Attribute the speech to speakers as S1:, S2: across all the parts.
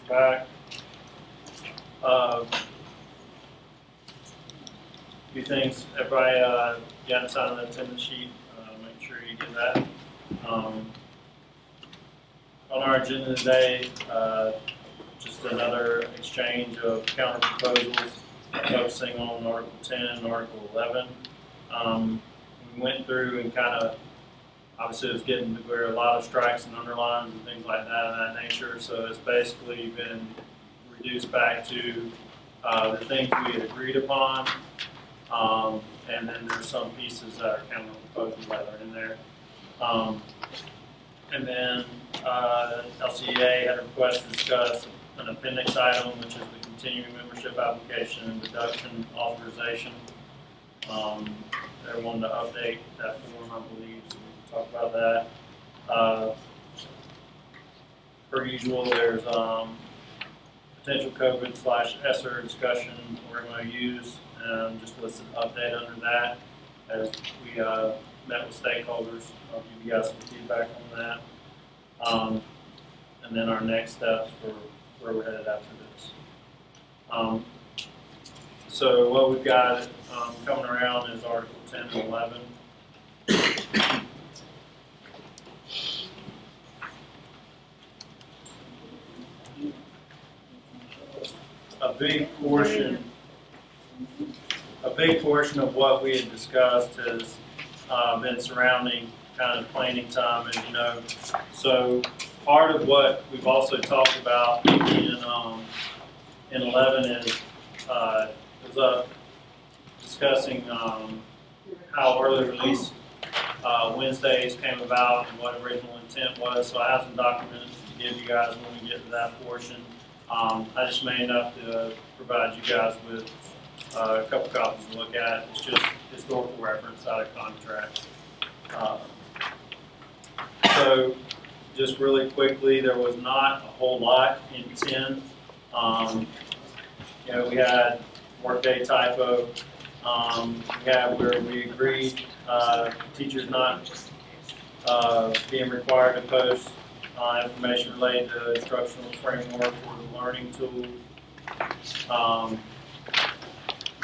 S1: back. A few things, everybody got inside of the attendance sheet, make sure you get that. On our agenda today, just another exchange of counter proposals, focusing on Article 10 and Article 11. We went through and kind of, obviously it was getting to where a lot of strikes and underlines and things like that of that nature, so it's basically been reduced back to the things we had agreed upon, and then there's some pieces that are counter proposals that are in there. And then LCEA had a request to discuss an appendix item, which is the continuing membership application and deduction authorization. They wanted to update that form, I believe, so we can talk about that. Per usual, there's potential COVID/ESSER discussion or MOUs, and just listed an update under that as we met with stakeholders. I'll give you guys some feedback on that. And then our next steps for where we're headed after this. So what we've got coming around is Article 10 and 11. A big portion of what we had discussed has been surrounding kind of planning time, as you know. So part of what we've also talked about in 11 is discussing how early release Wednesdays came about and what original intent was. So I have some documents to give you guys when we get to that portion. I just made enough to provide you guys with a couple copies to look at. It's just historical reference out of contracts. So just really quickly, there was not a whole lot in 10. We had workday typo. We had where we agreed teachers not being required to post information related to instructional framework or the learning tool.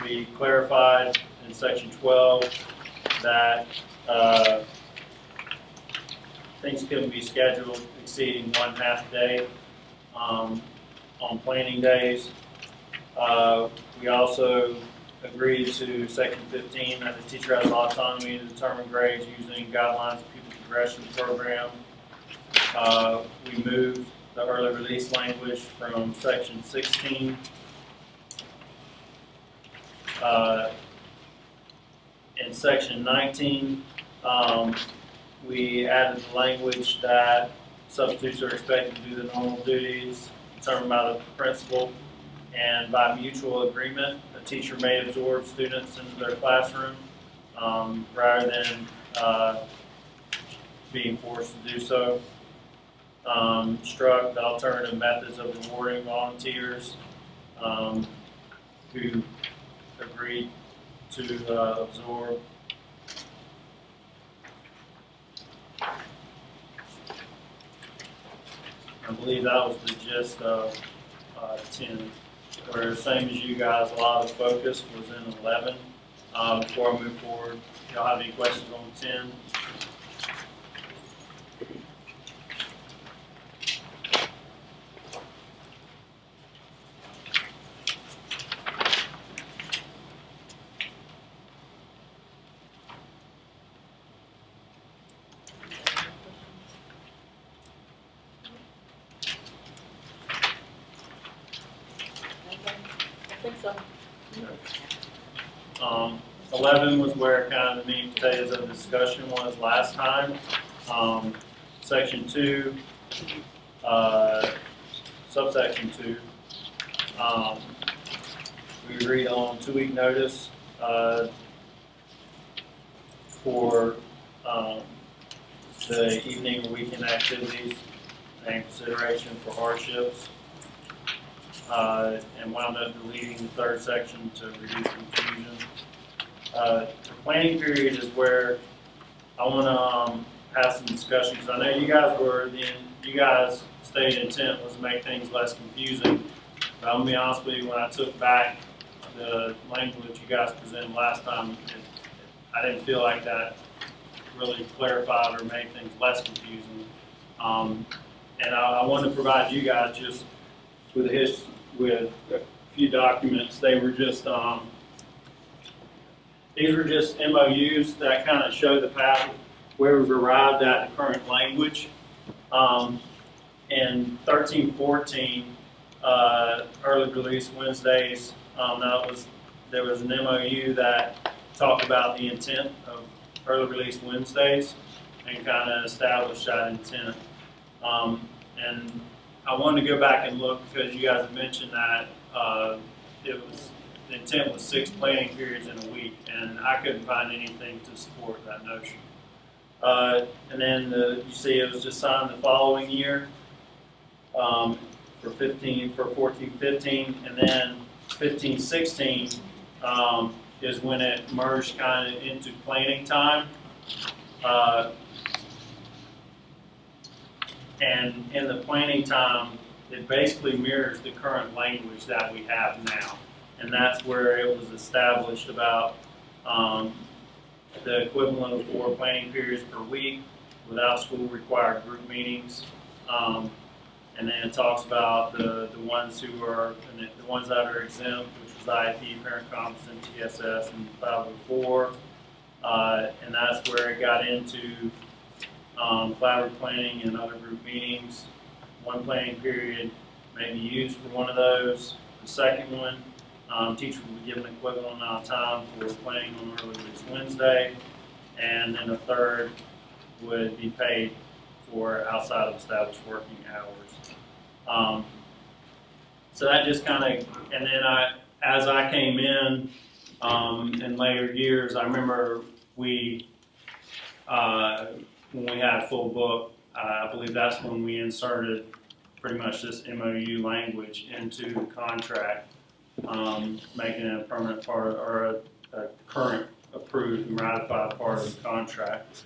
S1: We clarified in section 12 that things couldn't be scheduled exceeding 1/2 day on planning days. We also agreed to section 15 that the teacher has autonomy to determine grades using guidelines of pupil progression program. We moved the early release language from section 16. In section 19, we added the language that substitutes are expected to do the normal duties determined by the principal, and by mutual agreement, the teacher may absorb students into their classroom rather than being forced to do so. Struck the alternative methods of rewarding volunteers who agreed to absorb. I believe that was the gist of 10. Where same as you guys, a lot of the focus was in 11. Before I move forward, y'all have any questions on 10?
S2: I think so.
S1: 11 was where kind of the meat and potatoes of discussion was last time. Section 2, subsection 2, we agreed on 2-week notice for the evening or weekend activities and consideration for hardships. And wound up deleting the third section to reduce confusion. The planning period is where I want to have some discussion, because I know you guys stated intent was to make things less confusing. But I'm gonna be honest with you, when I took back the language you guys presented last time, I didn't feel like that really clarified or made things less confusing. And I wanted to provide you guys just with with a few documents. They were just these were just MOUs that kind of show the path where we've arrived at the current language. In 13-14, early release Wednesdays, there was an MOU that talked about the intent of early release Wednesdays and kind of established that intent. And I wanted to go back and look because you guys mentioned that the intent was 6 planning periods in a week, and I couldn't find anything to support that notion. And then you see it was just signed the following year for 14-15, and then 15-16 is when it merged kind of into planning time. And in the planning time, it basically mirrors the current language that we have now. And that's where it was established about the equivalent of 4 planning periods per week without school required group meetings. And then it talks about the ones who are, the ones that are exempt, which was IEP, parent conference, and TSS, and 504. And that's where it got into collaborative planning and other group meetings. 1 planning period may be used for one of those. The second one, teacher will be given an equivalent amount of time for planning on early release Wednesday. And then a third would be paid for outside of established working hours. So that just kind of, and then as I came in later years, I remember when we had full book, I believe that's when we inserted pretty much this MOU language into the contract, making it a permanent part or a current approved and ratified part of the contract.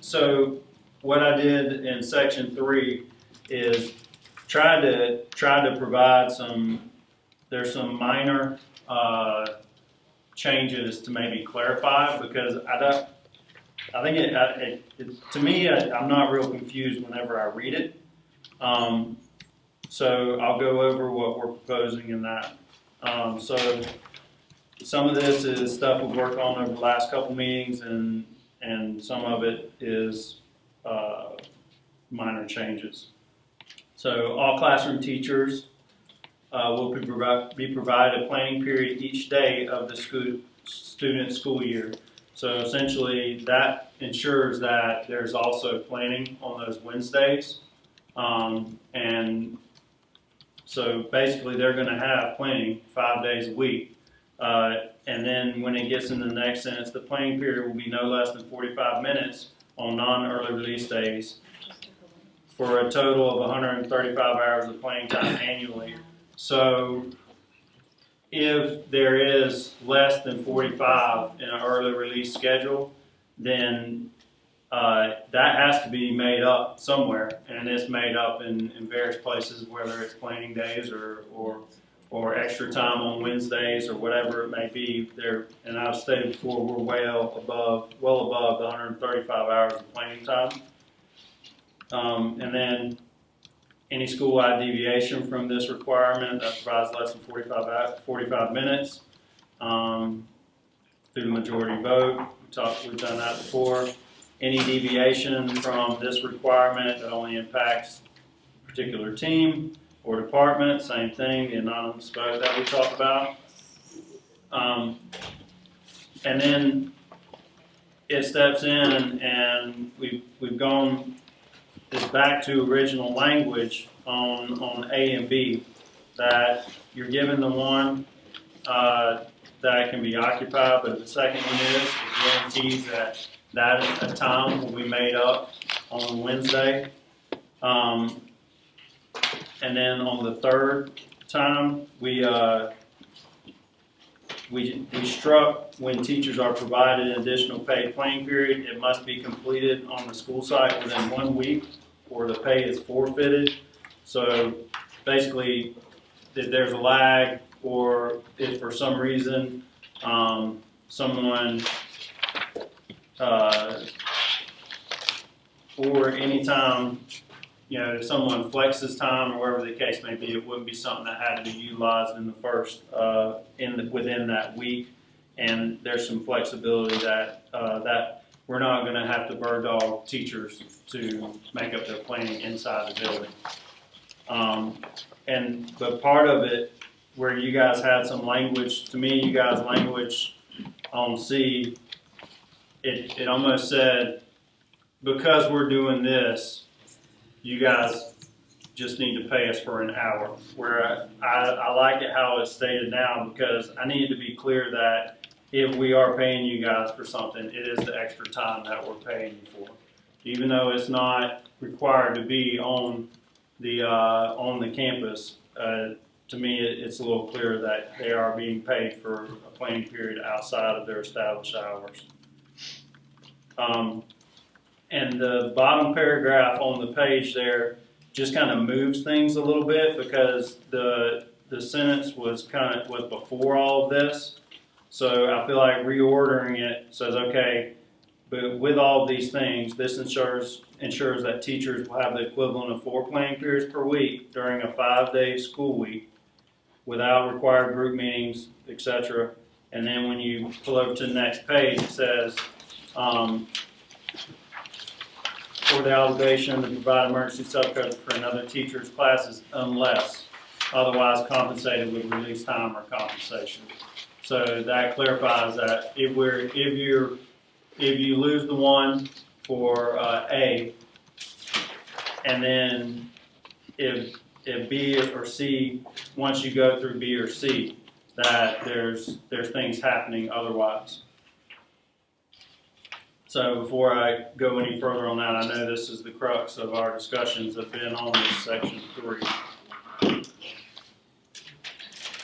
S1: So what I did in section 3 is tried to provide there's some minor changes to maybe clarify, because I think to me, I'm not real confused whenever I read it. So I'll go over what we're proposing in that. So some of this is stuff we've worked on over the last couple meetings, and some of it is minor changes. So all classroom teachers will be provided a planning period each day of the student school year. So essentially that ensures that there's also planning on those Wednesdays. And so basically they're going to have planning 5 days a week. And then when it gets in the next sentence, the planning period will be no less than 45 minutes on non-early release days for a total of 135 hours of planning time annually. So if there is less than 45 in an early release schedule, then that has to be made up somewhere, and it's made up in various places, whether it's planning days or extra time on Wednesdays or whatever it may be. There, and I've stated before, we're well above the 135 hours of planning time. And then any school-wide deviation from this requirement that provides less than 45 minutes through the majority vote. We've done that before. Any deviation from this requirement that only impacts a particular team or department, same thing, the anonymous vote that we talked about. And then it steps in, and we've gone this back to original language on A and B, that you're given the one that can be occupied, but the second one is it guarantees that a time will be made up on Wednesday. And then on the third time, we struck when teachers are provided an additional paid planning period, it must be completed on the school site within 1 week or the pay is forfeited. So basically, if there's a lag, or if for some reason someone or anytime, if someone flexes time or whatever the case may be, it wouldn't be something that had to be utilized in the first within that week. And there's some flexibility that we're not going to have to bird dog teachers to make up their planning inside the building. But part of it, where you guys had some language, to me, you guys' language on C, it almost said, because we're doing this, you guys just need to pay us for an hour. Where I like it how it's stated now, because I need to be clear that if we are paying you guys for something, it is the extra time that we're paying you for. Even though it's not required to be on the campus, to me it's a little clearer that they are being paid for a planning period outside of their established hours. And the bottom paragraph on the page there just kind of moves things a little bit, because the sentence was before all of this. So I feel like reordering it says, okay, but with all of these things, this ensures that teachers will have the equivalent of 4 planning periods per week during a 5-day school week without required group meetings, etc. And then when you pull over to the next page, it says, for the obligation to provide emergency subcodes for another teacher's classes unless otherwise compensated with release time or compensation. So that clarifies that if you lose the one for A, and then if B or C, once you go through B or C, that there's things happening otherwise. So before I go any further on that, I know this is the crux of our discussions have been on this section 3.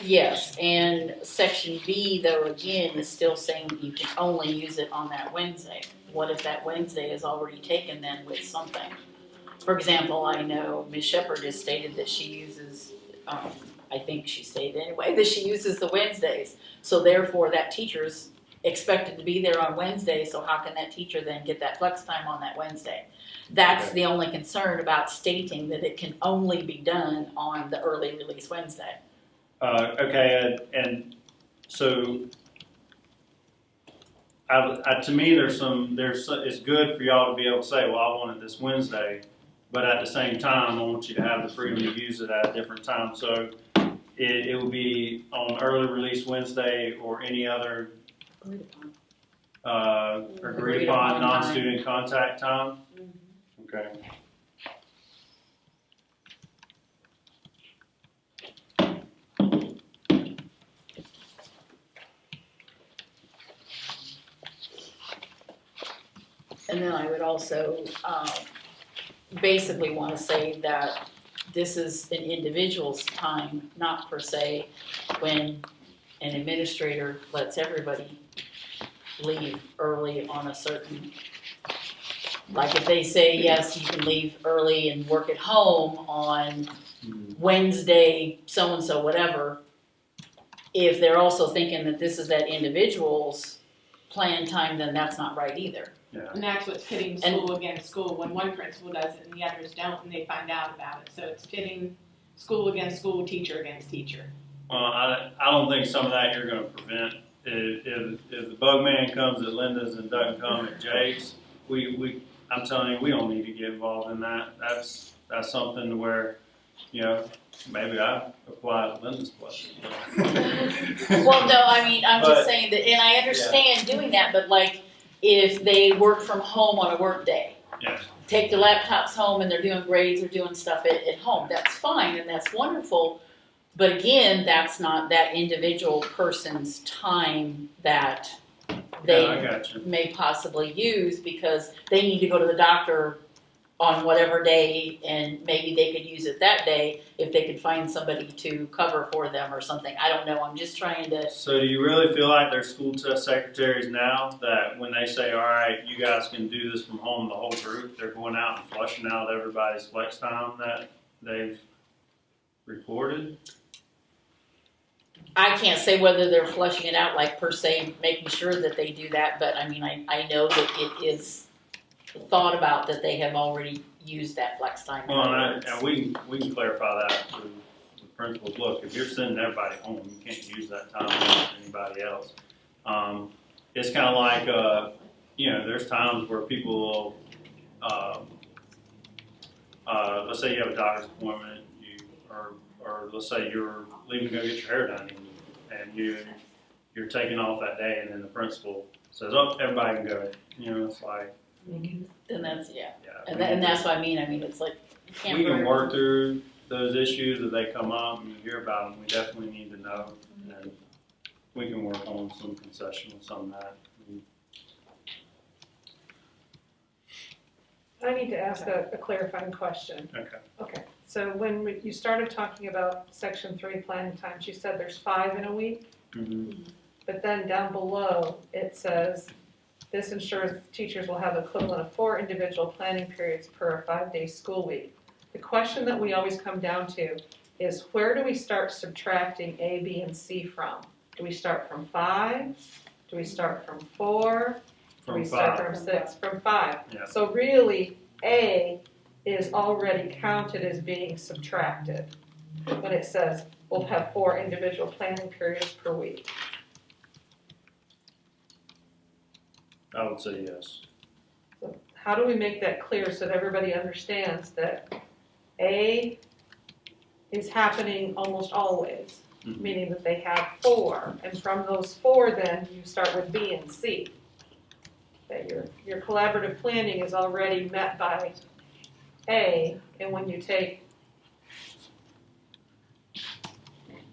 S2: Yes, and section B, though, again, is still saying you can only use it on that Wednesday. What if that Wednesday is already taken then with something? For example, I know Ms. Shepherd has stated that she uses, I think she stated anyway, that she uses the Wednesdays. So therefore, that teacher's expected to be there on Wednesday, so how can that teacher then get that flex time on that Wednesday? That's the only concern about stating that it can only be done on the early release Wednesday.
S1: Okay, and so to me, it's good for y'all to be able to say, well, I want it this Wednesday, but at the same time, I want you to have the freedom to use it at a different time. So it will be on early release Wednesday or any other agreed upon non-student contact time. Mm-hmm. Okay.
S2: And then I would also basically want to say that this is an individual's time, not per se when an administrator lets everybody leave early on a certain, like if they say, yes, you can leave early and work at home on Wednesday, so-and-so, whatever, if they're also thinking that this is that individual's plan time, then that's not right either.
S1: Yeah.
S3: And that's what's pitting school against school when one principal does it and the others don't, and they find out about it. So it's pitting school against school, teacher against teacher.
S1: Well, I don't think some of that you're going to prevent. If the bug man comes at Linda's and doesn't come at Jay's, I'm telling you, we don't need to get involved in that. That's something where, maybe I apply at Linda's place.
S2: Well, no, I mean, I'm just saying that, and I understand doing that, but like, if they work from home on a work day, take their laptops home and they're doing grades or doing stuff at home, that's fine and that's wonderful. But again, that's not that individual person's time that they may possibly use because they need to go to the doctor on whatever day, and maybe they could use it that day if they could find somebody to cover for them or something. I don't know. I'm just trying to.
S1: So do you really feel like there's school secretaries now that when they say, all right, you guys can do this from home, the whole group, they're going out and flushing out everybody's flex time that they've recorded?
S2: I can't say whether they're flushing it out, like per se, making sure that they do that, but I mean, I know that it is thought about that they have already used that flex time.
S1: Well, and we can clarify that to the principals. Look, if you're sending everybody home, you can't use that time with anybody else. It's kind of like, there's times where people will, let's say you have a doctor's appointment, or let's say you're leaving to go get your hair done, and you're taking off that day, and then the principal says, "Oh, everybody can go." It's like.
S2: Then that's
S1: Yeah.
S2: and that's what I mean. It's like you can't.
S1: We can work through those issues if they come up and you hear about them. We definitely need to know, and we can work on some concession with some of that.
S4: I need to ask a clarifying question.
S1: Okay.
S4: Okay, so when you started talking about section 3 planning times, you said there's 5 in a week,
S1: Mm-hmm.
S4: but then down below, it says, this ensures teachers will have equivalent of 4 individual planning periods per 5-day school week. The question that we always come down to is, where do we start subtracting A, B, and C from? Do we start from 5? Do we start from 4? Do we start from 6? From 5.
S1: Yeah.
S4: So really, A is already counted as being subtracted when it says we'll have 4 individual planning periods per week.
S1: I would say yes.
S4: So how do we make that clear so that everybody understands that A is happening almost always,
S1: Mm-hmm.
S4: meaning that they have 4, and from those 4 then you start with B and C. That your collaborative planning is already met by A, and when you take,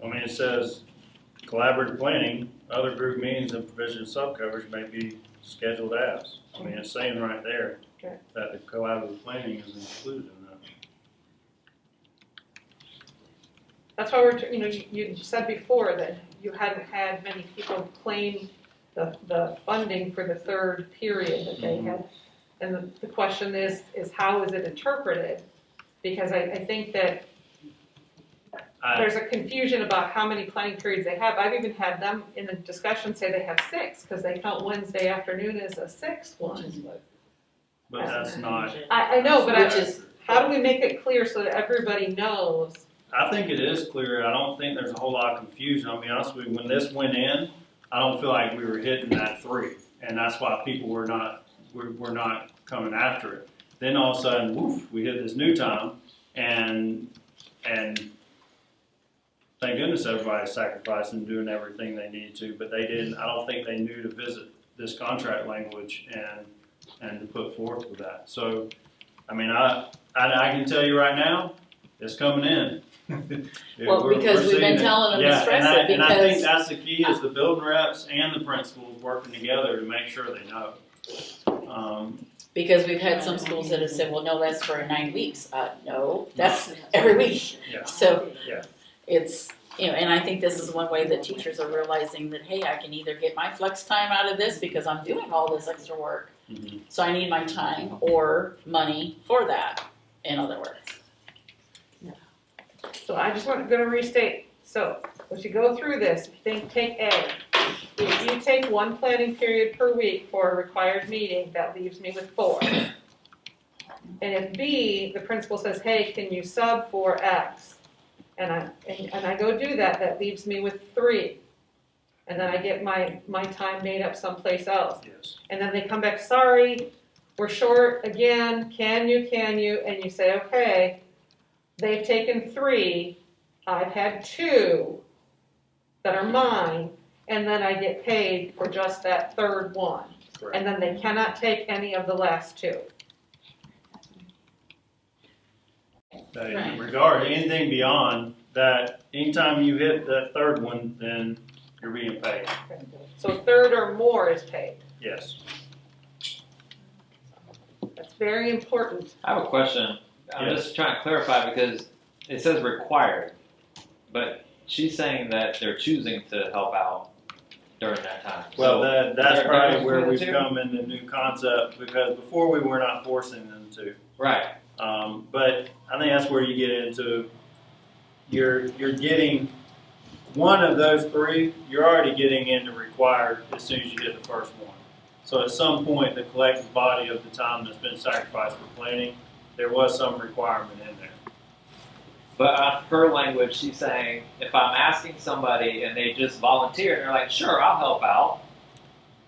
S1: It says collaborative planning, other group meetings and provision of subcoverage may be scheduled as. It's saying right there
S4: Okay.
S1: that the collaborative planning is included in that.
S4: that's why you said before that you hadn't had many people claim the funding for the 3rd period that they had. And the question is how is it interpreted? Because I think that there's a confusion about how many planning periods they have. I've even had them in the discussion say they have 6 because they count Wednesday afternoon as a 6th one.
S1: But that's not.
S4: I know, but
S2: Which
S4: how do we make it clear so that everybody knows?
S1: I think it is clear. I don't think there's a whole lot of confusion. I'll be honest with you. When this went in, I don't feel like we were hitting that 3, and that's why people were not coming after it. Then all of a sudden, woof, we hit this new time, and thank goodness everybody's sacrificing and doing everything they needed to, but they didn't. I don't think they knew to visit this contract language and to put forth with that. So, I can tell you right now, it's coming in.
S2: Well, because we've been telling them to stress it,
S1: and I think
S2: because
S1: that's the key is the building reps and the principals working together to make sure they know.
S2: we've had some schools that have said, well, no, that's for 9 weeks. No, that's every week.
S1: Yeah.
S2: So
S1: Yeah.
S2: it's, and I think this is one way that teachers are realizing that, hey, I can either get my flex time out of this because I'm doing all this extra work,
S1: Mm-hmm.
S2: so I need my time or money for that, in other words.
S4: So I just going to restate. So as you go through this, take A. If you take 1 planning period per week for a required meeting, that leaves me with 4. And if B, the principal says, hey, can you sub for X? And I go do that, that leaves me with 3. And then I get my time made up someplace else.
S1: Yes.
S4: And then they come back, sorry, we're short again, can you? And you say, okay, they've taken 3, I've had 2 that are mine, and then I get paid for just that 3rd one.
S1: Correct.
S4: And then they cannot take any of the last 2.
S1: In regard to anything beyond that, anytime you hit that 3rd one, then you're being paid.
S4: So 3rd or more is paid.
S1: Yes.
S4: That's very important.
S5: I have a question. I'm
S1: Yes.
S5: just trying to clarify because it says required, but she's saying that they're choosing to help out during that time.
S1: Well,
S5: So,
S1: that's
S5: is there a
S1: probably
S5: difference
S1: where
S5: between
S1: we've
S5: the two?
S1: come in the new concept, because before we were not forcing them to.
S5: Right.
S1: But I think that's where you get into, you're getting one of those three, you're already getting into required as soon as you get the first one. So at some point, the collective body of the time that's been sacrificed for planning, there was some requirement in there.
S5: But her language, she's saying, if I'm asking somebody and they just volunteer and they're like, sure, I'll help out,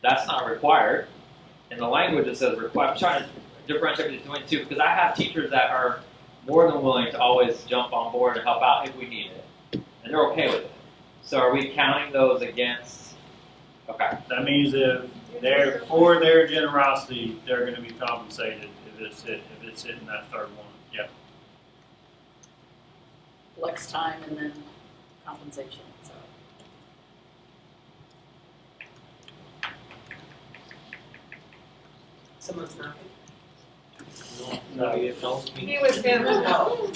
S5: that's not required. In the language, it says required. I'm trying to differentiate between the two because I have teachers that are more than willing to always jump on board and help out if we need it. And they're okay with it. So are we counting those against? Okay.
S1: That means if they're, for their generosity, they're going to be compensated if it's hitting that third one. Yeah.
S2: Flex time and then compensation, so.
S6: Someone's not.
S1: No,
S6: you don't speak.
S4: He was in.
S1: I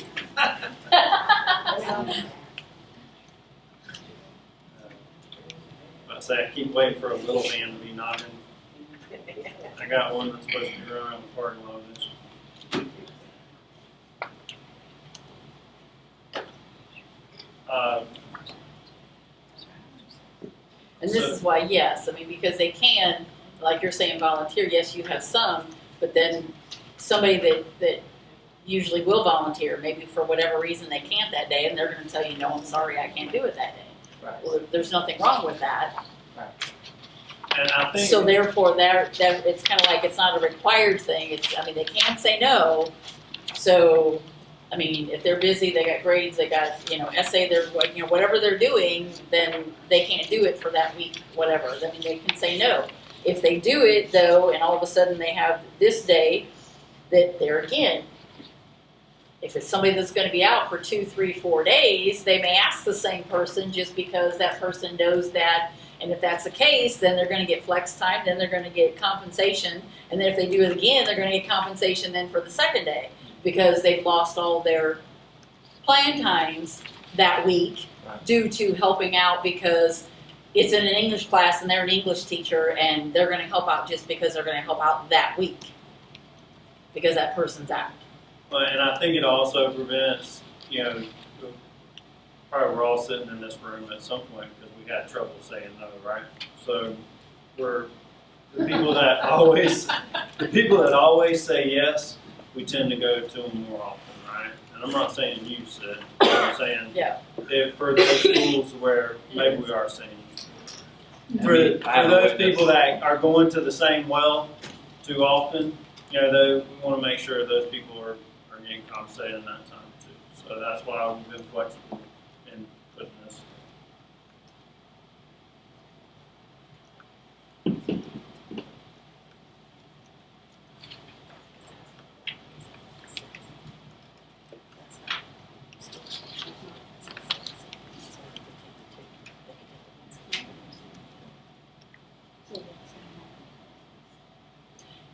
S1: say I keep waiting for a little man to be knocking. I got one that's supposed to be running around the parking lot.
S2: And this is why, yes, I mean, because they can, like you're saying, volunteer, yes, you have some, but then somebody that usually will volunteer, maybe for whatever reason they can't that day, and they're gonna tell you, no, I'm sorry, I can't do it that day.
S5: Right.
S2: Well, there's nothing wrong with that.
S1: And I think
S2: So therefore, that it's kind of like, it's not a required thing, it's, I mean, they can say no, so, I mean, if they're busy, they got grades, they got, essay, they're, whatever they're doing, then they can't do it for that week, whatever, I mean, they can say no. If they do it, though, and all of a sudden they have this day, that there again, if it's somebody that's gonna be out for 2, 3, 4 days, they may ask the same person just because that person knows that. And if that's the case, then they're gonna get flex time, then they're gonna get compensation, and then if they do it again, they're gonna get compensation then for the second day, because they've lost all their plan times that week due to helping out because it's in an English class and they're an English teacher and they're gonna help out just because they're gonna help out that week, because that person's out.
S1: Well, and I think it also prevents, probably we're all sitting in this room at some point because we had trouble saying no, right? So we're the people that always say yes, we tend to go to them more often, right? And I'm not saying you said, I'm saying if for those schools where maybe we are saying you said. For those people that are going to the same well too often, we want to make sure those people are getting compensated in that time too. So that's why we've been flexible in putting this.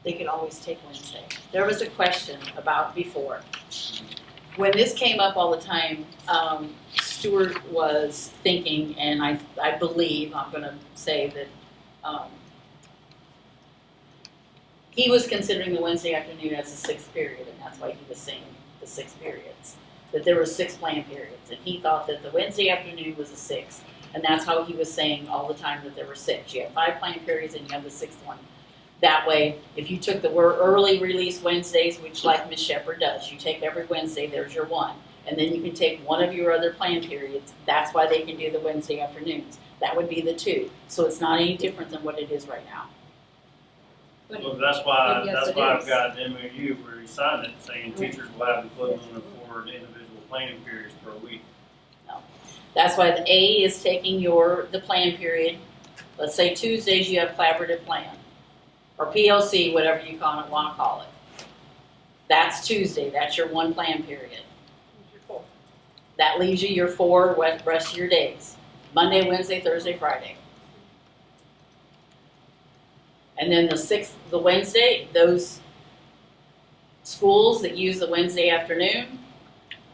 S2: They could always take Wednesday. There was a question about before. When this came up all the time, Stuart was thinking, and I believe, I'm gonna say that, he was considering the Wednesday afternoon as a 6th period, and that's why he was saying the 6 periods. That there were 6 plan periods, and he thought that the Wednesday afternoon was a 6th, and that's how he was saying all the time that there were 6. You have 5 plan periods and you have the 6th one. That way, if you took the early release Wednesdays, which like Ms. Shepherd does, you take every Wednesday, there's your 1. And then you can take one of your other plan periods. That's why they can do the Wednesday afternoons. That would be the 2. So it's not any different than what it is right now.
S1: Well, that's why
S6: Yes, it
S1: I've
S6: is.
S1: got the MOU where he signed it saying teachers will have the equivalent of 4 individual planning periods per week.
S2: That's why the A is taking the plan period. Let's say Tuesdays you have collaborative plan. Or PLC, whatever you want to call it. That's Tuesday. That's your 1 plan period. That leaves you your 4 rest of your days. Monday, Wednesday, Thursday, Friday. And then the 6th, the Wednesday, those schools that use the Wednesday afternoon,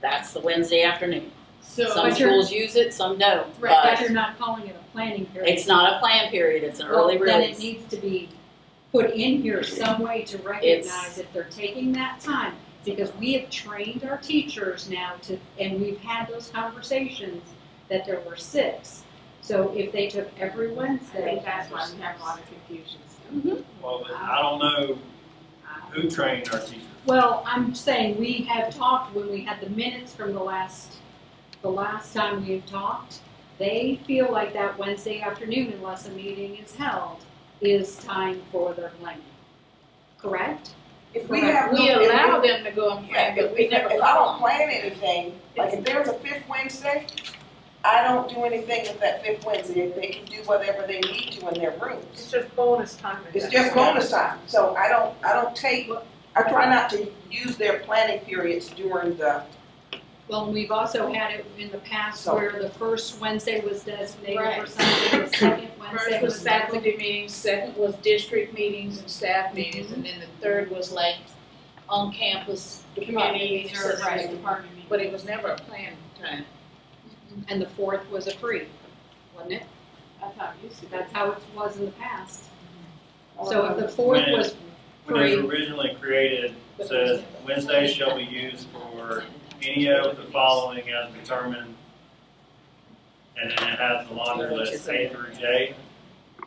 S2: that's the Wednesday afternoon.
S3: So,
S2: Some
S6: But you're-
S2: schools use it, some don't,
S3: Right,
S6: But
S2: but
S6: you're not calling it a planning period.
S2: it's not a plan period, it's an early
S6: Well, then it
S2: release.
S6: needs to be put in here some way to recognize if they're taking that time. Because we have trained our teachers now to, and we've had those conversations, that there were 6. So if they took every
S3: I
S6: Wednesday.
S3: think that's why we have a lot of confusion.
S1: Well, but I don't know who trained our teachers.
S6: Well, I'm saying we have talked, when we had the minutes from the last time we've talked, they feel like that Wednesday afternoon, unless a meeting is held, is time for their planning. Correct?
S7: If we have.
S8: We
S7: no- if-
S8: allow them to go and
S7: Yeah,
S8: plan, but we never
S7: if I
S8: call
S7: don't
S8: them.
S7: plan anything, like if there's a 5th Wednesday, I don't do anything with that 5th Wednesday. They can do whatever they need to in their
S4: It's
S7: rooms.
S4: just bonus time. at
S7: It's
S4: that
S7: just
S4: time.
S7: bonus time, so I don't take, I try not to use their planning periods during the,
S6: Well, we've also had it in the past
S7: So-
S6: where the first Wednesday was designated for
S8: Right.
S6: something, the second Wednesday
S8: First was
S6: was
S8: faculty meetings, second was district meetings and staff meetings, and then the third was like on campus department meetings.
S3: Committees or, right, department meetings.
S8: But it was never a planned time.
S6: And the fourth was a free, wasn't it?
S3: That's how it used to be.
S6: That's how it was in the past. So if the fourth
S1: When it-
S6: was
S1: When it was
S6: free,
S1: originally created, it says Wednesdays shall be used for any of the following as determined. And then it has the laundry list, A through J,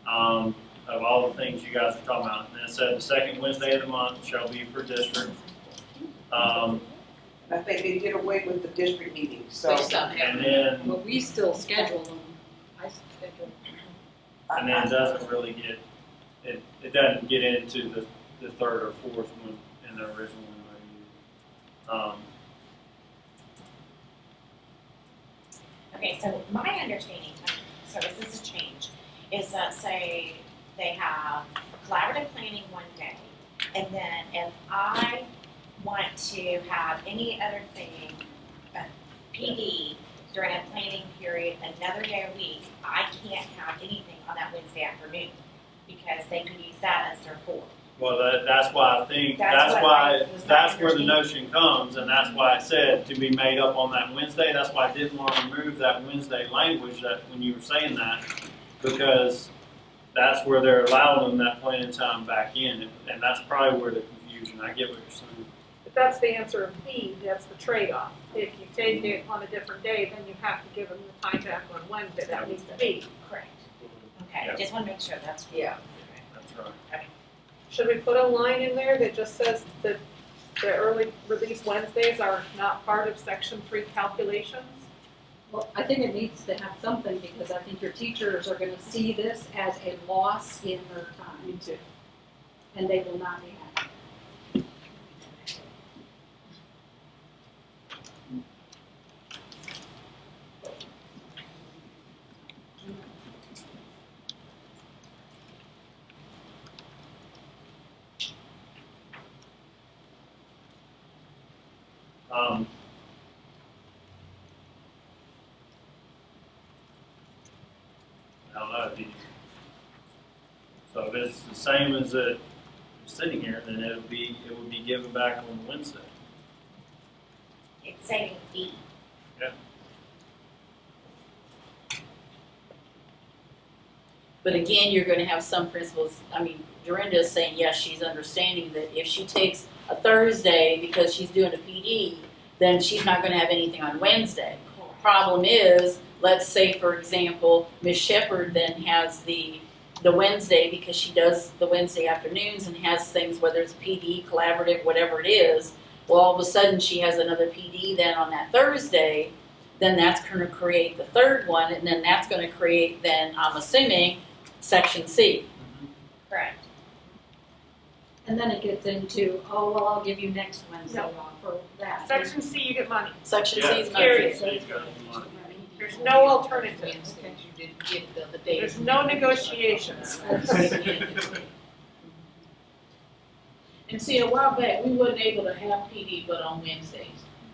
S1: of all the things you guys are talking about. And it said the second Wednesday of the month shall be for district.
S7: I think they did away with the district meetings, so.
S8: They stopped having
S1: And then,
S6: but we still schedule them. I schedule.
S1: and then it doesn't really get, it doesn't get into the third or fourth one in the original one.
S9: Okay, so my understanding, so is this a change, is that say they have collaborative planning one day, and then if I want to have any other thing, PD during a planning period, another day a week, I can't have anything on that Wednesday afternoon, because they could use that as their fourth.
S1: Well, that's why I think,
S9: That's
S1: that's where the notion comes, and that's why it said to be made up on that Wednesday. That's why I didn't want to remove that Wednesday language that, when you were saying that, because that's where they're allowing that planning time back in, and that's probably where the confusion, I get what you're saying.
S4: But that's the answer of B, that's the trade-off. If you take it on a different day, then you have to give them the time back on Wednesday, that needs to be.
S9: Correct. Okay,
S1: Yeah.
S9: I just want to make sure that's.
S2: Yeah.
S1: That's right.
S4: Should we put a line in there that just says that the early release Wednesdays are not part of section 3 calculations?
S6: Well, I think it needs to have something, because I think your teachers are gonna see this as a loss in their time.
S3: Me too.
S6: And they will not be happy.
S1: I don't know, so if it's the same as it sitting here, then it would be given back on Wednesday.
S9: It's saying D.
S2: But again, you're gonna have some principals, I mean, Dorinda's saying, yes, she's understanding that if she takes a Thursday because she's doing a PD, then she's not gonna have anything on Wednesday. Problem is, let's say, for example, Ms. Shepherd then has the Wednesday because she does the Wednesday afternoons and has things, whether it's PD, collaborative, whatever it is. Well, all of a sudden, she has another PD then on that Thursday, then that's gonna create the third one, and then that's gonna create then, I'm assuming, section C.
S9: Correct.
S6: And then it gets into, oh, well, I'll give you next Wednesday
S4: No.
S6: off for that.
S4: Section C, you get money.
S2: Section C is
S4: Period.
S2: money.
S4: There's no alternative.
S8: Wednesdays you didn't get the other day.
S4: There's no negotiations.
S8: And see, a while back, we wasn't able to have PD but on Wednesdays.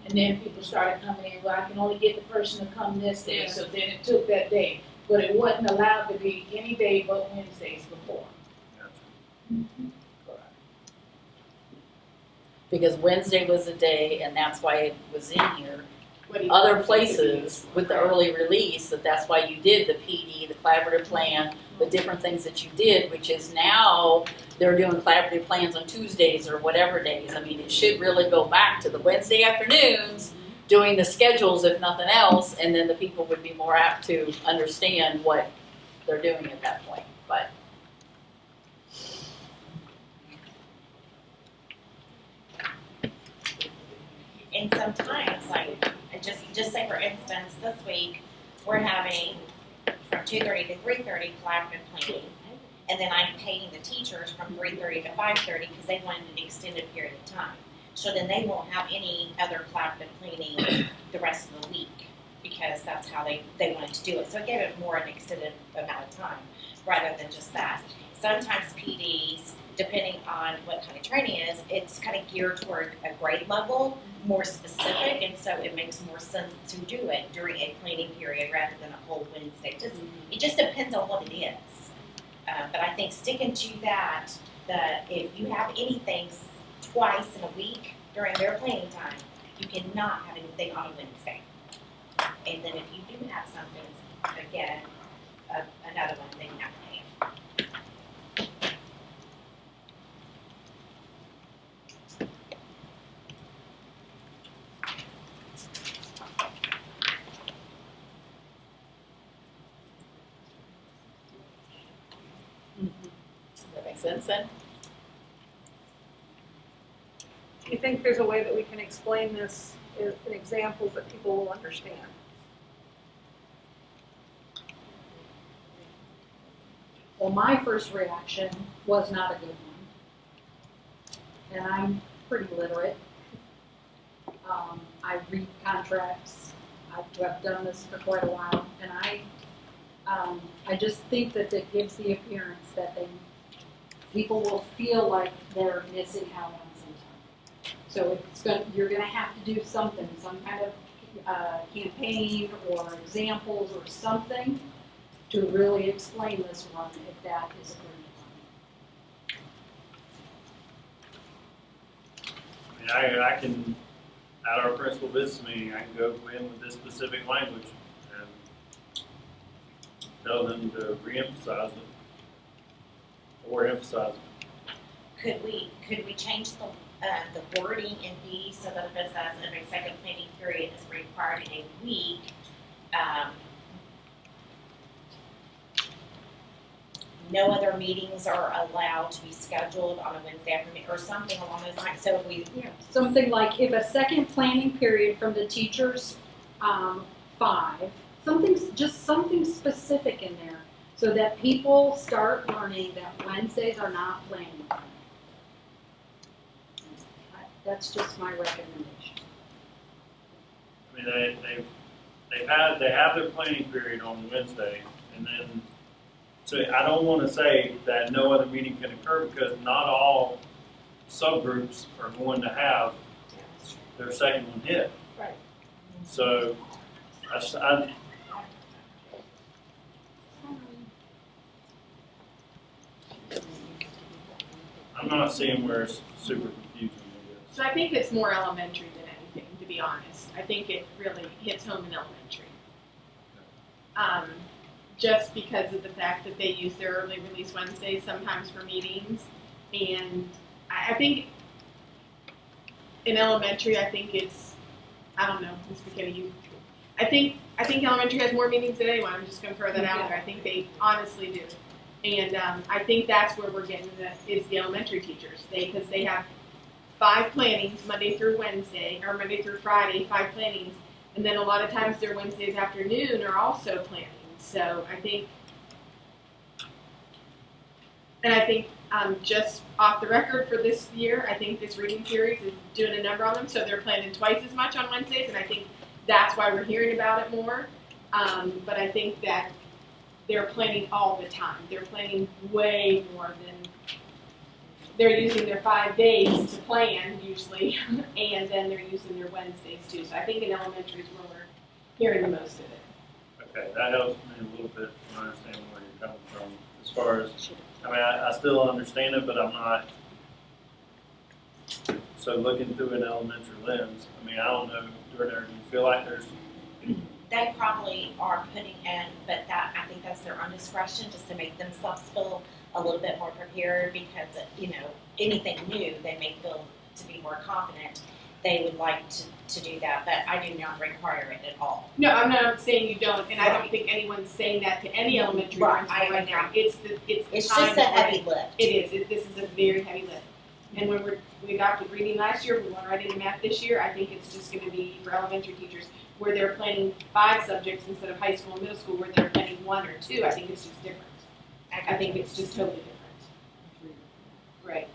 S8: And then people started coming in, well, I can only get the person to come this day, so then it took that day. But it wasn't allowed to be any day but Wednesdays before.
S2: Because Wednesday was a day, and that's why it was in here.
S3: What do you
S2: Other
S3: think it
S2: places
S3: could be?
S2: with the early release, that's why you did the PD, the collaborative plan, the different things that you did, which is now they're doing collaborative plans on Tuesdays or whatever days. I mean, it should really go back to the Wednesday afternoons, doing the schedules if nothing else, and then the people would be more apt to understand what they're doing at that point, but.
S9: And sometimes, like, just say for instance, this week, we're having from 2:30 to 3:30 collaborative planning, and then I'm paying the teachers from 3:30 to 5:30 because they wanted an extended period of time. So then they won't have any other collaborative planning the rest of the week, because that's how they wanted to do it. So it gave it more an extended amount of time, rather than just that. Sometimes PDs, depending on what kind of training it is, it's kind of geared toward a grade level, more specific, and so it makes more sense to do it during a planning period rather than a whole Wednesday. It just depends on what it is. But I think sticking to that if you have anything twice in a week during their planning time, you cannot have anything on a Wednesday. And then if you do have something, again, another one, then you have to pay.
S2: Does that make sense then?
S4: Do you think there's a way that we can explain this in examples that people will understand?
S6: Well, my first reaction was not a good one. And I'm pretty literate. I read contracts. I've done this for quite a while, and I just think that it gives the appearance that people will feel like they're missing out on some time. So you're going to have to do something, some kind of campaign or examples or something to really explain this one, if that is agreed upon.
S1: I mean, I can, at our principal business meeting, I can go in with this specific language and tell them to reemphasize it or emphasize it.
S9: Could we change the wording in B so that if it says an executive planning period is required in a week, no other meetings are allowed to be scheduled on a Wednesday afternoon, or something along those lines. So if we,
S6: Something like if a second planning period from the teachers, 5, something specific in there, so that people start learning that Wednesdays are not planning time. That's just my recommendation.
S1: I mean, they have their planning period on Wednesday, and then, so I don't want to say that no other meeting can occur, because not all subgroups are going to have their second one hit.
S4: Right.
S1: So I'm not seeing where it's super confusing, I guess.
S3: So I think it's more elementary than anything, to be honest. I think it really hits home in elementary. Just because of the fact that they use their early release Wednesdays sometimes for meetings. And I think in elementary, I think it's, I don't know, Ms. McKinney, you, I think elementary has more meetings than anyone. I'm just going to throw that out there. I think they honestly do. And I think that's where we're getting is the elementary teachers. Because they have 5 plannings Monday through Wednesday, or Monday through Friday, 5 plannings. And then a lot of times their Wednesdays afternoon are also planning. So I think just off the record for this year, I think this reading series is doing a number on them. So they're planning twice as much on Wednesdays, and I think that's why we're hearing about it more. But I think that they're planning all the time. They're planning way more than they're using their 5 days to plan usually, and then they're using their Wednesdays too. So I think in elementary is where we're hearing the most of it.
S1: Okay, that helps me a little bit to understand where you're coming from. As far as, I mean, I still understand it, but I'm not So looking through an elementary lens, I mean, I don't know, do you feel like there's,
S9: They probably are putting in, but that, I think that's their own discretion, just to make themselves feel a little bit more prepared, because, anything new, they may feel to be more confident. They would like to do that, but I do not require it at all.
S3: No, I'm not saying you don't, and I don't think anyone's saying that to any elementary
S9: Right,
S3: principal
S9: I
S3: right now. It's
S9: It's
S3: time
S9: just a
S3: for
S9: heavy
S3: it.
S9: lift.
S3: It is, this is a very heavy lift. And when we adopted reading last year, we went right into math this year, I think it's just gonna be for elementary teachers, where they're planning 5 subjects instead of high school and middle school, where they're planning 1 or 2, I think it's just different. I think it's just totally different. Right.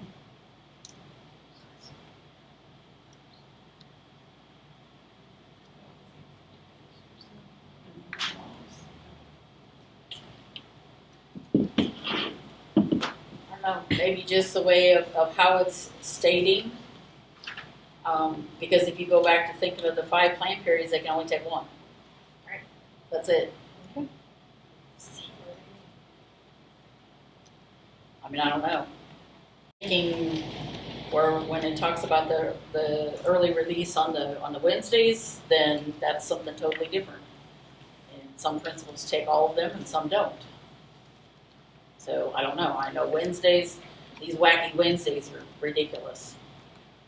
S2: I don't know, maybe just the way of how it's stating. Because if you go back to thinking of the 5 plan periods, they can only take 1.
S9: Right.
S2: That's it.
S4: Okay.
S2: I mean, I don't know. Thinking where when it talks about the early release on the Wednesdays, then that's something totally different. And some principals take all of them and some don't. So I don't know. I know Wednesdays, these wacky Wednesdays are ridiculous.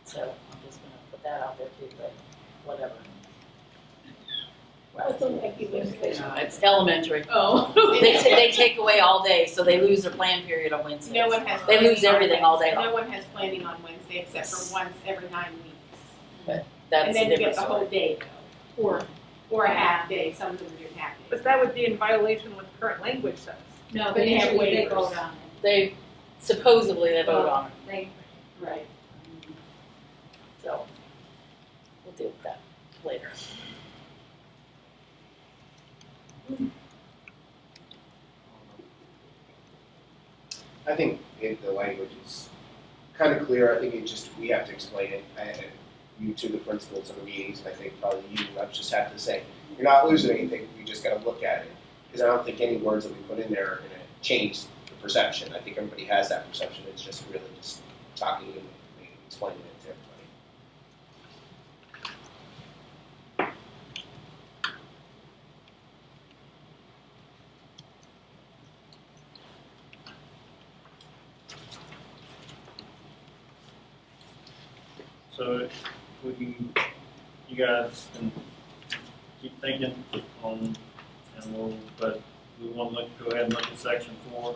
S2: So I'm just gonna put that out there too, but whatever.
S8: What's a wacky Wednesday?
S2: It's elementary.
S8: Oh.
S2: They take away all day, so they lose their plan period on Wednesdays.
S3: No one has.
S2: They lose
S3: planning on
S2: everything all day
S3: Wednesday.
S2: long.
S3: No one has planning on Wednesday except for once every 9 weeks.
S2: That's
S3: And then
S2: a
S3: you
S2: different
S3: get the whole
S2: story.
S3: day though, or a half day, some of them are doing half days.
S4: But that would be in violation with current language says.
S8: No,
S6: But
S8: they have
S6: usually they
S8: waivers.
S6: vote on it.
S2: They supposedly they vote on it,
S6: They,
S3: Right.
S2: so we'll deal with that later.
S10: I think the language is kind of clear. I think we have to explain it. You to the principals in the meetings, and I think probably you reps just have to say, you're not losing anything, we just gotta look at it. Because I don't think any words that we put in there are gonna change the perception. I think everybody has that perception. It's just really just talking and explaining it to everybody.
S1: so you guys can keep thinking on, but we want to go ahead and look at section 4.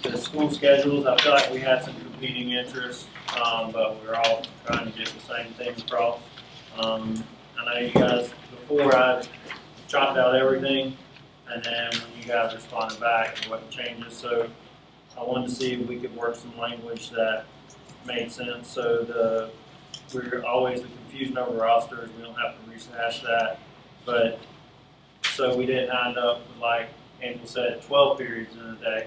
S1: The school schedules, I feel like we had some competing interests, but we're all trying to get the same thing across. I know you guys, before I chopped out everything, and then when you guys responded back, there wasn't changes, so I wanted to see if we could work some language that made sense, so we're always the confusion over rosters, we don't have to rehash that, but, so we didn't end up with, like Angela said, 12 periods in a day.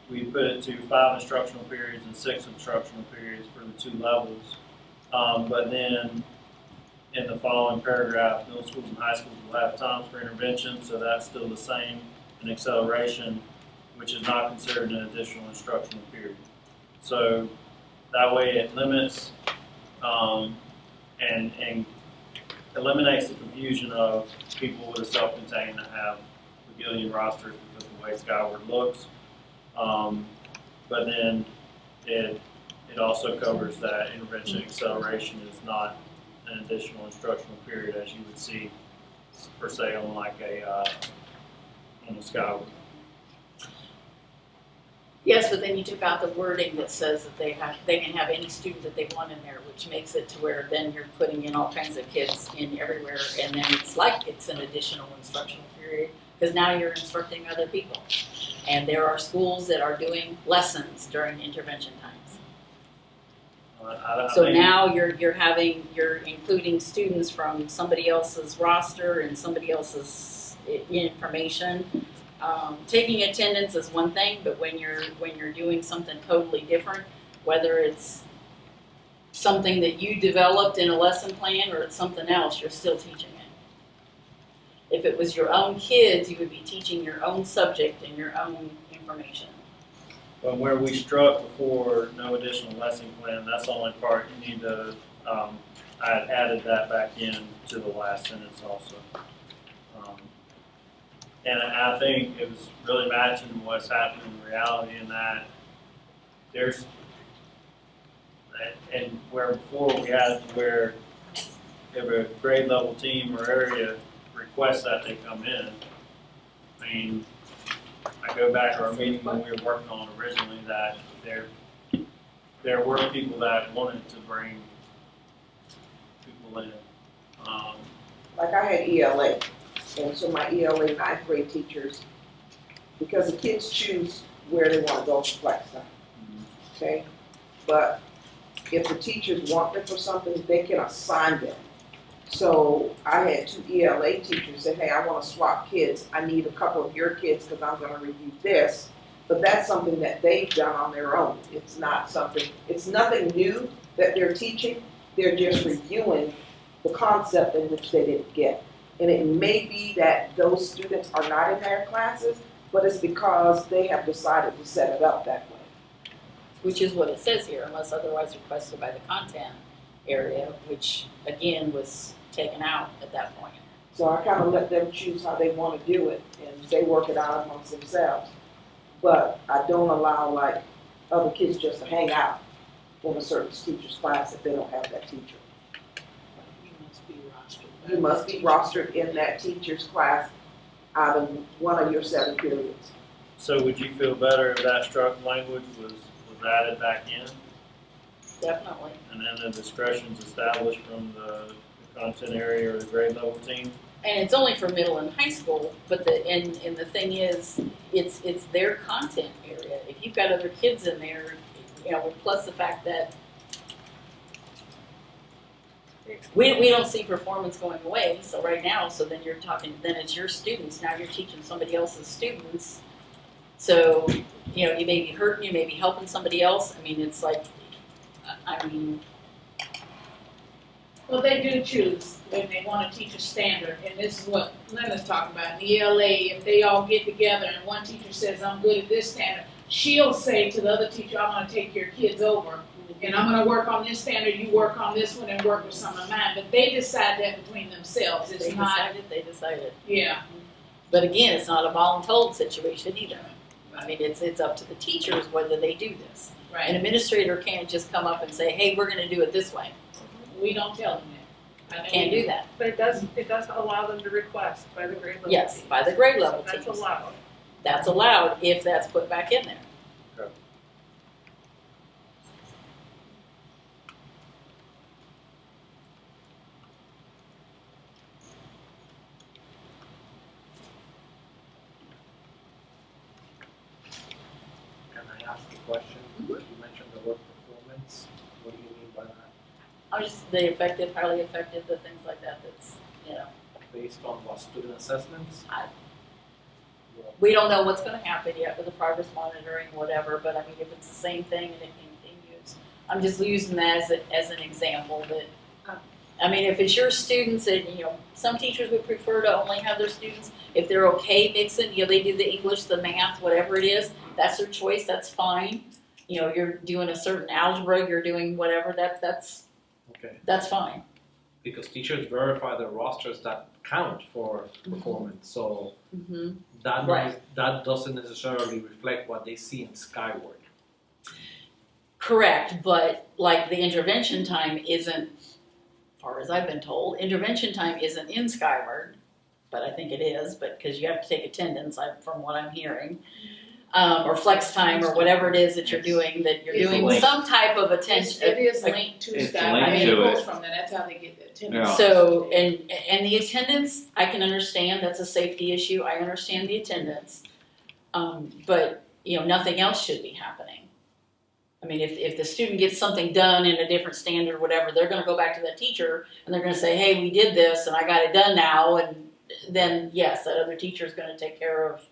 S1: We put it to 5 instructional periods and 6 instructional periods for the 2 levels. But then in the following paragraph, middle schools and high schools will have times for intervention, so that's still the same, and acceleration, which is not considered an additional instructional period. So that way it limits and eliminates the confusion of people with a self-contained that have regillion rosters because of the way Skyward looks. But then it also covers that intervention acceleration is not an additional instructional period as you would see per se on like on a Skyward.
S2: Yes, but then you took out the wording that says that they can have any student that they want in there, which makes it to where then you're putting in all kinds of kids in everywhere, and then it's like it's an additional instructional period, because now you're instructing other people. And there are schools that are doing lessons during intervention times. So now you're including students from somebody else's roster and somebody else's information. Taking attendance is one thing, but when you're doing something totally different, whether it's something that you developed in a lesson plan or it's something else, you're still teaching it. If it was your own kids, you would be teaching your own subject and your own information.
S1: But where we struck before, no additional lesson plan, that's the only part you need to, I had added that back in to the last sentence also. And I think it was really matching what's happening in reality in that there's, and where before we had where if a grade level team or area requests that they come in, I mean, I go back to our meeting when we were working on originally that there were people that wanted to bring people in.
S7: Like I had ELA, and so my ELA 9th grade teachers, because the kids choose where they want to go for flex time, okay? But if the teachers want them for something, they can assign them. So I had 2 ELA teachers say, hey, I want to swap kids. I need a couple of your kids because I'm going to review this. But that's something that they've done on their own. It's not something, it's nothing new that they're teaching. They're just reviewing the concept in which they didn't get. And it may be that those students are not in their classes, but it's because they have decided to set it up that way.
S2: Which is what it says here, unless otherwise requested by the content area, which again was taken out at that point.
S7: So I kind of let them choose how they want to do it, and they work it out amongst themselves. But I don't allow like other kids just to hang out in a certain teacher's class if they don't have that teacher. You must be rostered in that teacher's class out of one of your 7 periods.
S1: So would you feel better if that struck language was added back in?
S2: Definitely.
S1: And then the discretion's established from the content area or the grade level team?
S2: And it's only for middle and high school, but the thing is, it's their content area. If you've got other kids in there, you know, plus the fact that we don't see performance going away, so right now, so then you're talking, then it's your students, now you're teaching somebody else's students. So, you know, you may be hurting, you may be helping somebody else. I mean, it's like,
S8: Well, they do choose when they want to teach a standard, and this is what Linda's talking about. In the ELA, if they all get together and one teacher says, I'm good at this standard, she'll say to the other teacher, I'm going to take your kids over, and I'm going to work on this standard, you work on this one, and work with some of mine. But they decide that between themselves. It's
S2: they decided.
S8: Yeah.
S2: But again, it's not a voluntold situation either. I mean, it's up to the teachers whether they do this.
S8: Right.
S2: An administrator can't just come up and say, hey, we're going to do it this way.
S8: We don't tell them that. I know
S2: Can't
S8: we
S2: do that.
S4: But it does allow them to request by the grade level
S2: Yes,
S4: teams.
S2: by the grade level
S4: So that's
S2: teams.
S4: allowed.
S2: That's allowed if that's put back in there.
S1: Okay.
S11: Can I ask a question? You mentioned the word performance. What do you mean by that?
S2: I was just the effective, highly effective, the things like that. That's, you know,
S11: Based on what, student assessments?
S2: we don't know what's going to happen yet with the progress monitoring, whatever. But I mean, if it's the same thing and it continues, I'm just using that as an example. That I mean, if it's your students, and you know, some teachers would prefer to only have their students if they're okay mixing. You know, they do the English, the math, whatever it is. That's their choice. That's fine. You know, you're doing a certain algebra, you're doing whatever.
S11: Okay.
S2: That's fine.
S11: Because teachers verify the rosters that count for performance, so
S2: Mm-hmm.
S11: that
S2: Right.
S11: that doesn't necessarily reflect what they see in Skyward.
S2: Correct, but like the intervention time isn't, as far as I've been told, intervention time isn't in Skyward, but I think it is, but because you have to take attendance, from what I'm hearing, or flex time or whatever it is that you're doing, that you're
S8: It's
S2: doing
S5: linked.
S2: some type of attention.
S8: It is linked to
S5: It's
S8: Sky.
S5: linked
S8: I mean,
S5: to
S8: it goes
S5: it.
S8: from that. That's how they get the attendance.
S5: Yeah.
S2: So, and the attendance, I can understand, that's a safety issue, I understand the attendance. But, you know, nothing else should be happening. I mean, if the student gets something done in a different standard, whatever, they're gonna go back to that teacher and they're gonna say, hey, we did this and I got it done now, and then, yes, that other teacher's gonna take care of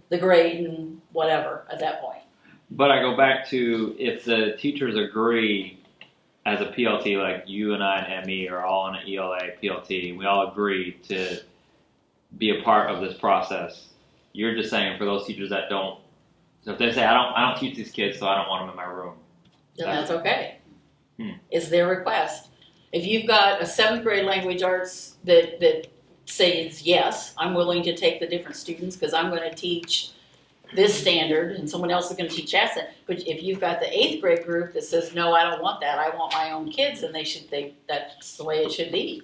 S2: the grade and whatever at that point.
S5: But I go back to if the teachers agree as a PLT, like you and I and ME are all on an ELA PLT, we all agree to be a part of this process. You're just saying for those teachers that don't So if they say, I don't teach these kids, so I don't want them in my room.
S2: then that's okay.
S5: Hmm.
S2: It's their request. If you've got a 7th grade language arts that says, yes, I'm willing to take the different students because I'm going to teach this standard and someone else is going to teach that standard. But if you've got the 8th grade group that says, no, I don't want that, I want my own kids, then that's the way it should be.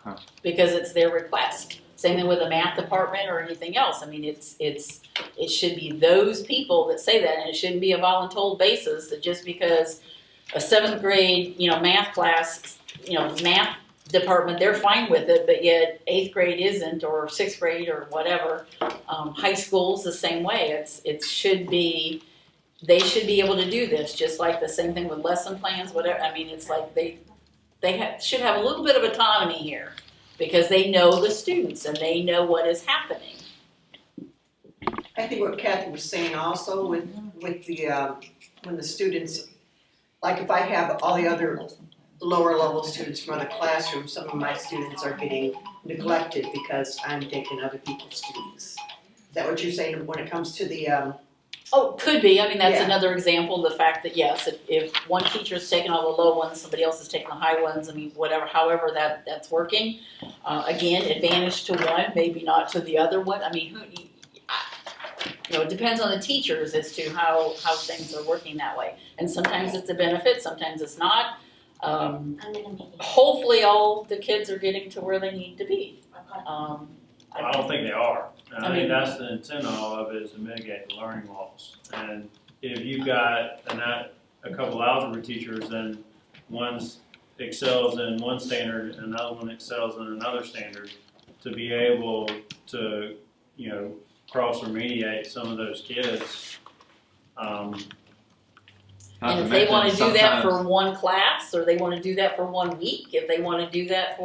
S5: Okay.
S2: Because it's their request. Same thing with the math department or anything else. I mean, it should be those people that say that, and it shouldn't be a voluntold basis that just because a 7th grade, math class, math department, they're fine with it, but yet 8th grade isn't, or 6th grade or whatever. High school's the same way. They should be able to do this, just like the same thing with lesson plans, whatever. I mean, it's like they should have a little bit of autonomy here because they know the students and they know what is happening.
S12: I think what Kathy was saying also with the, when the students, like if I have all the other lower level students from other classrooms, some of my students are getting neglected because I'm taking other people's students. Is that what you're saying when it comes to the,
S2: Oh, could be. I mean, that's
S12: Yeah.
S2: another example. The fact that yes, if one teacher's taking all the low ones, somebody else is taking the high ones. I mean, however that's working. Again, advantage to one, maybe not to the other one. I mean, it depends on the teachers as to how things are working that way. And sometimes it's a benefit, sometimes it's not. Hopefully, all the kids are getting to where they need to be.
S1: I don't think they are. And I
S2: I
S1: think
S2: mean-
S1: that's the intent of all of it, is to mitigate the learning loss. And if you've got a couple algebra teachers and one excels in one standard and another one excels in another standard, to be able to, cross or mediate some of those kids,
S2: And if they want to do that for one class, or they want to do that for 1 week, if they want to do that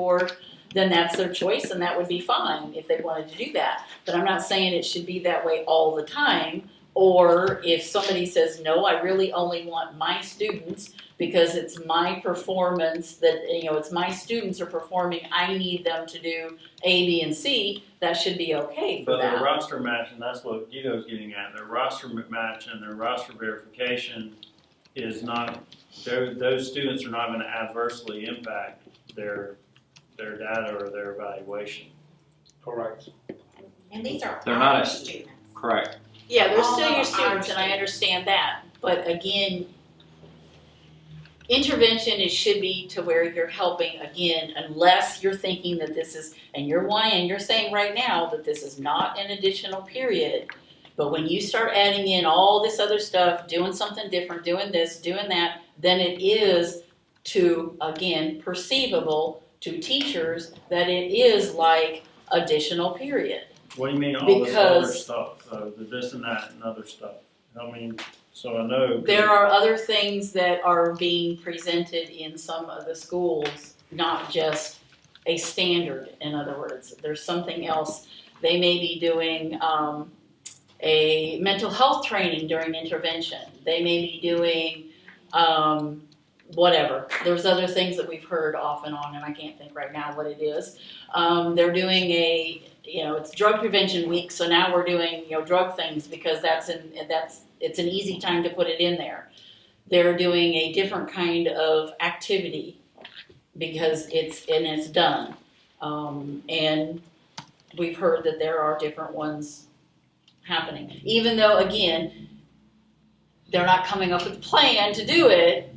S2: then that's their choice, and that would be fine if they wanted to do that. But I'm not saying it should be that way all the time. Or if somebody says, no, I really only want my students because it's my performance that, it's my students are performing, I need them to do A, B, and C, that should be okay for
S1: but their
S2: that.
S1: roster match, and that's what Guido's getting at, their roster match and their roster verification is not, those students are not going to adversely impact their data or their evaluation.
S11: Correct.
S9: And these are
S5: They're
S9: our
S5: not a-
S9: students.
S5: Correct.
S2: Yeah, they're
S9: All
S2: still your
S9: of our
S2: students, and I
S9: students.
S2: understand that. But again, intervention, it should be to where you're helping, again, unless you're thinking that this is, and you're saying right now that this is not an additional period. But when you start adding in all this other stuff, doing something different, doing this, doing that, then it is perceivable to teachers that it is like additional period.
S1: What do you mean all this other
S2: Because-
S1: stuff, the this and that and other stuff? I mean, so I know.
S2: There are other things that are being presented in some of the schools, not just a standard, in other words. There's something else. They may be doing a mental health training during intervention. They may be doing whatever. There's other things that we've heard off and on, and I can't think right now what it is. They're doing it's drug prevention week, so now we're doing, drug things because it's an easy time to put it in there. They're doing a different kind of activity because it's done. And we've heard that there are different ones happening. Even though, again, they're not coming up with a plan to do it,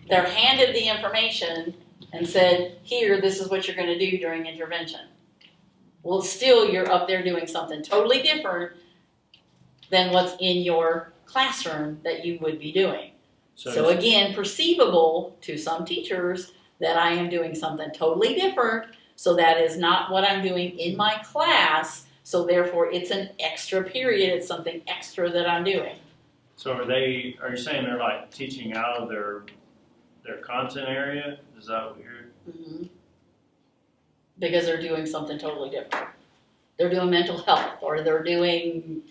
S2: they're handed the information and said, here, this is what you're going to do during intervention. Well, still, you're up there doing something totally different than what's in your classroom that you would be doing. So again, perceivable to some teachers that I am doing something totally different, so that is not what I'm doing in my class, so therefore it's an extra period, it's something extra that I'm doing.
S1: So are you saying they're like teaching out of their content area? Is that what you're?
S2: Mm-hmm. Because they're doing something totally different. They're doing mental health, or they're doing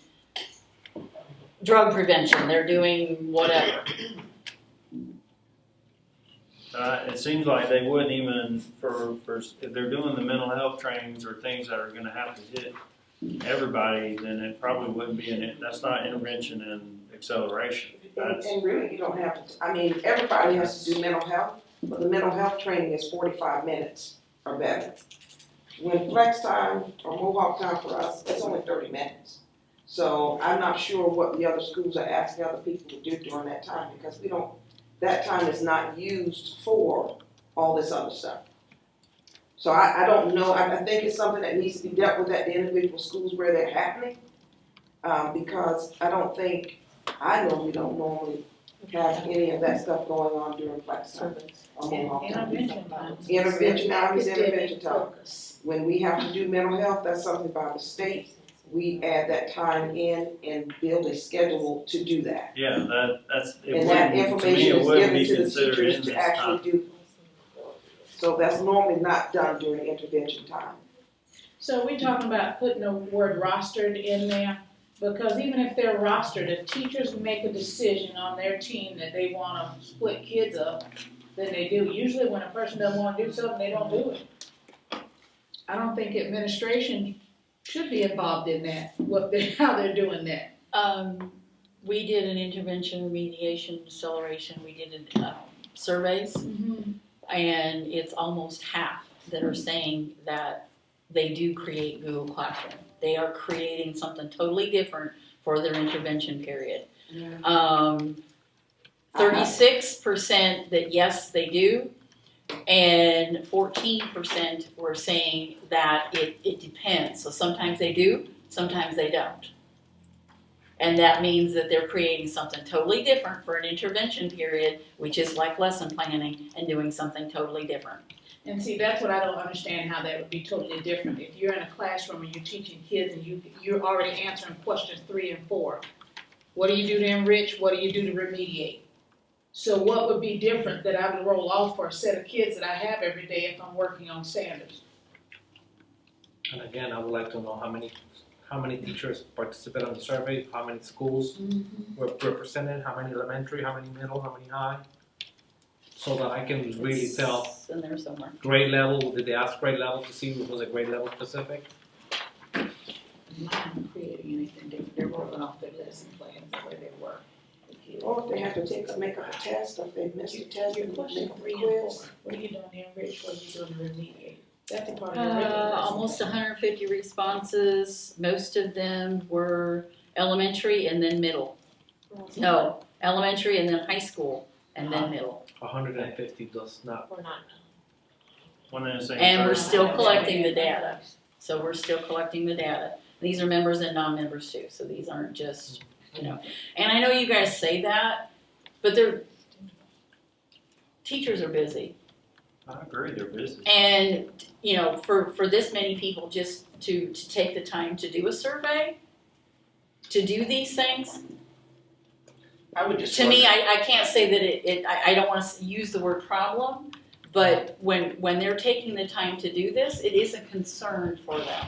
S2: drug prevention, they're doing whatever.
S1: It seems like they wouldn't even, if they're doing the mental health trainings or things that are going to have to hit everybody, then it probably wouldn't be that's not intervention and acceleration. That's,
S7: And really, you don't have to, I mean, everybody has to do mental health, but the mental health training is 45 minutes or better. When flex time or Mohawk time for us, it's only 30 minutes. So I'm not sure what the other schools are asking other people to do during that time, because that time is not used for all this other stuff. So I don't know, I think it's something that needs to be dealt with at the individual schools where they're happening. Because I don't know we don't normally have any of that stuff going on during flex time. or Mohawk time.
S8: Intervention times.
S7: Intervention hours, intervention time.
S8: Focus.
S7: When we have to do mental health, that's something by the state. We add that time in and build a schedule to do that.
S1: yeah, that's, it
S7: And that
S1: wouldn't, to me,
S7: information
S1: it
S7: is
S1: wouldn't
S7: given
S1: be
S7: to the
S1: considered
S7: teachers
S1: in
S7: to
S1: this
S7: actually
S1: time.
S7: do. So that's normally not done during intervention time.
S8: So we're talking about putting the word rostered in there, because even if they're rostered, if teachers make a decision on their team that they wanna split kids up, then they do. Usually when a person doesn't wanna do something, they don't do it. I don't think administration should be involved in that, how they're doing that.
S2: We did an intervention, remediation, acceleration, we did surveys, and it's almost half that are saying that they do create Google Classroom. They are creating something totally different for their intervention period. 36% that yes, they do, and 14% were saying that it depends. So sometimes they do, sometimes they don't. And that means that they're creating something totally different for an intervention period, which is like lesson planning, and doing something totally different.
S8: And see, that's what I don't understand, how that would be totally different. If you're in a classroom and you're teaching kids and you're already answering questions 3 and 4, what do you do to enrich? What do you do to remediate? So what would be different that I would roll off for a set of kids that I have every day if I'm working on standards?
S11: And again, I would like to know how many teachers participated in the survey, how many schools were represented, how many elementary, how many middle, how many high, so that I can really tell.
S2: It's in there somewhere.
S11: Grade level, did they ask grade level to see if it was a grade level specific?
S8: I'm not creating anything different. They're rolling off their lesson plans the way they work.
S7: Or if they have to make up a test, or if they missed a test,
S8: Your
S7: and
S8: question
S7: make up a
S8: 3 and
S7: quiz.
S8: 4. What are you doing to enrich? What are you doing to remediate? That's a part of your regular lesson
S2: Almost
S8: plan.
S2: 150 responses. Most of them were elementary and then middle. No, elementary and then high school and then middle.
S11: 150 does not.
S9: We're not.
S1: When they're saying
S2: And we're
S1: first-
S2: still collecting the data. So we're still collecting the data. These are members and non-members too, so these aren't just, And I know you guys say that, but teachers are busy.
S1: I agree, they're busy.
S2: And, for this many people just to take the time to do a survey, to do these things,
S10: I would just.
S2: to me, I can't say that I don't want to use the word problem, but when they're taking the time to do this, it is a concern for them.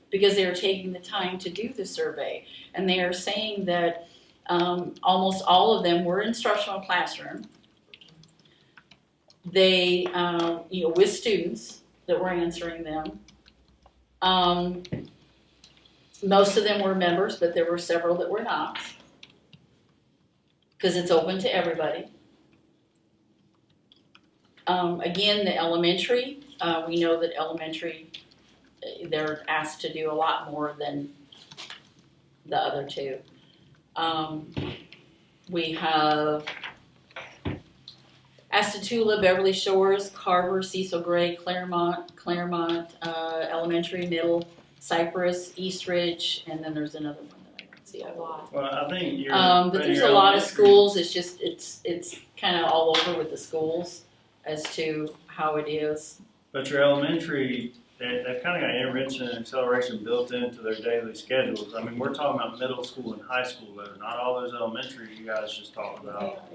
S2: Because they're taking the time to do the survey. And they are saying that almost all of them were instructional classroom. They, with students that were answering them. Most of them were members, but there were several that were not. Because it's open to everybody. Again, the elementary, we know that elementary, they're asked to do a lot more than the other two. We have Astatula, Beverly Shores, Carver, Cecil Gray, Claremont, Elementary, Middle, Cypress, Eastridge, and then there's another one that I don't see.
S1: Well, I think you're.
S2: But there's a lot of schools. It's just it's kind of all over with the schools as to how it is.
S1: But your elementary, they've kind of got intervention and acceleration built into their daily schedules. I mean, we're talking about middle school and high school there, not all those elementary you guys just talked about.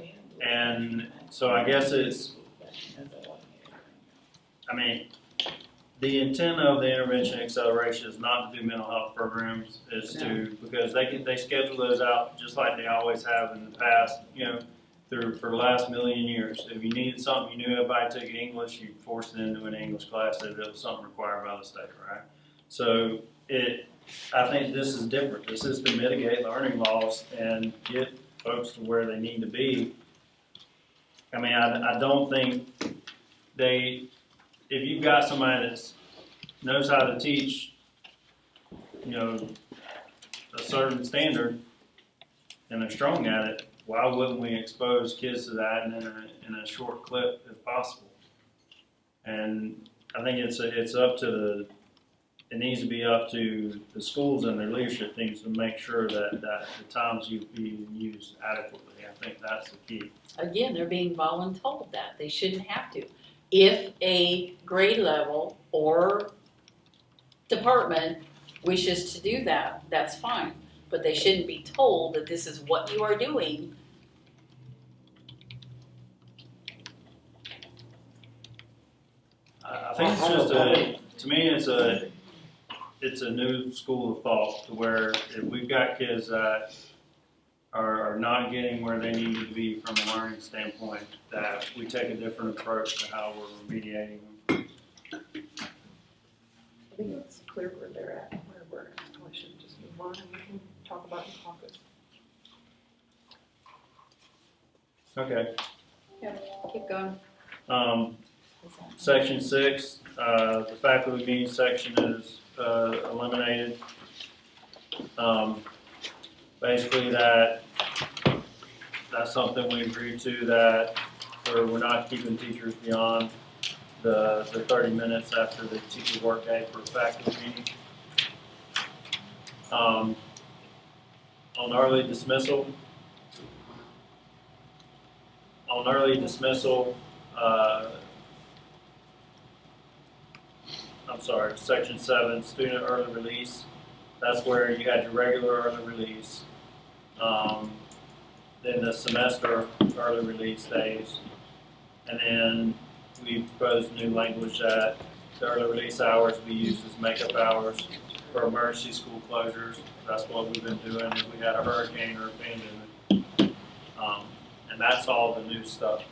S1: And so I guess the intent of the intervention and acceleration is not to do mental health programs, because they schedule those out just like they always have in the past, for the last million years. If you needed something, you knew everybody took English, you forced it into an English class, that it was something required by the state, right? So I think this is different. This is to mitigate learning loss and get folks to where they need to be. I mean, I don't think if you've got somebody that knows how to teach, you know, a certain standard and they're strong at it, why wouldn't we expose kids to that in a short clip if possible? And I think it's up to it needs to be up to the schools and their leadership teams to make sure that the time's being used adequately. I think that's the key.
S2: Again, they're being voluntold that. They shouldn't have to. If a grade level or department wishes to do that, that's fine. But they shouldn't be told that this is what you are doing.
S1: I think it's just to me, it's a new school of thought to where if we've got kids that are not getting where they need to be from a learning standpoint, that we take a different approach to how we're remediating them.
S4: I think it's clear where they're at, where we're at. We should just move on and we can talk about it in caucus.
S1: Okay.
S2: Keep going.
S1: Section 6, the faculty meeting section is eliminated. Basically, that's something we agreed to, that we're not keeping teachers beyond the 30 minutes after the teacher workday for a faculty meeting. On early dismissal, section 7, student early release. That's where you had your regular early release, then the semester early release days, and then we proposed new language that the early release hours be used as makeup hours for emergency school closures. That's what we've been doing if we had a hurricane or a pandemic. And that's all the new stuff.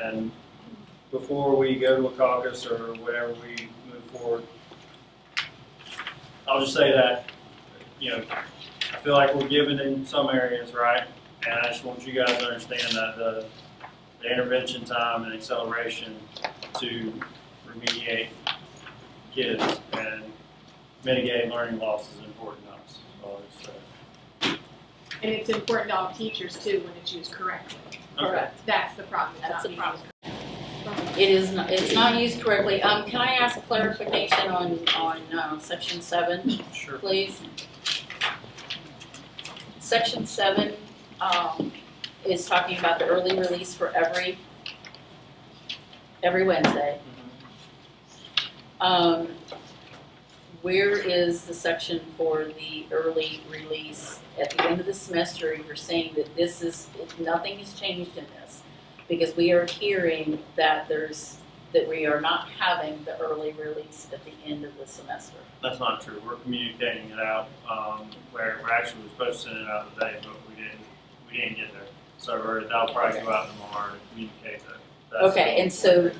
S1: And before we go to a caucus or whatever we move forward, I'll just say that, you know, I feel like we're giving in some areas, right? And I just want you guys to understand that the intervention time and acceleration to remediate kids and mitigate learning loss is important to us.
S3: And it's important to all teachers too when it's used correctly.
S2: Correct.
S3: That's the problem. It's
S2: That's
S3: not
S2: the
S3: being
S2: problem.
S3: used
S2: It is not, it's not used correctly. Can I ask clarification on section 7,
S1: Sure.
S2: please? Section 7 is talking about the early release for every Wednesday. Where is the section for the early release? At the end of the semester, you're saying that nothing has changed in this, because we are hearing that we are not having the early release at the end of the semester.
S1: That's not true. We're communicating it out, where we're actually supposed to send it out today, but we didn't get there. So that'll probably go out tomorrow to communicate that.
S2: Okay, and so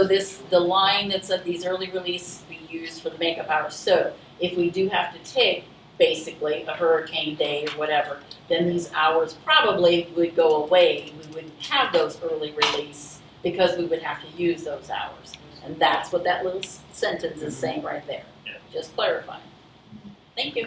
S2: the line that's at these early release be used for the makeup hours. So if we do have to take basically a hurricane day or whatever, then these hours probably would go away. We wouldn't have those early release because we would have to use those hours. And that's what that little sentence is saying right there.
S1: Yeah.
S2: Just clarifying. Thank you.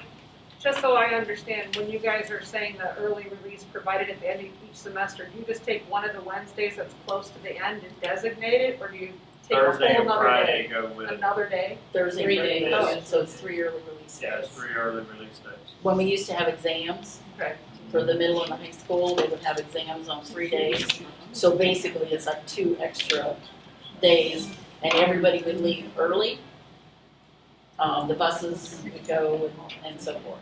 S4: Just so I understand, when you guys are saying the early release provided at the end of each semester, do you just take one of the Wednesdays that's close to the end and designate it, or do you take
S1: Thursday
S4: a whole
S1: and
S4: another
S1: Friday
S4: day?
S1: go with it.
S4: Another day?
S2: Thursday,
S8: 3
S2: Friday,
S8: days.
S2: oh, so it's 3 early release days.
S1: Yeah, it's 3 early release days.
S2: When we used to have exams
S4: Okay.
S2: for the middle and the high school, they would have exams on 3 days. So basically, it's like 2 extra days, and everybody would leave early. The buses would go and so forth.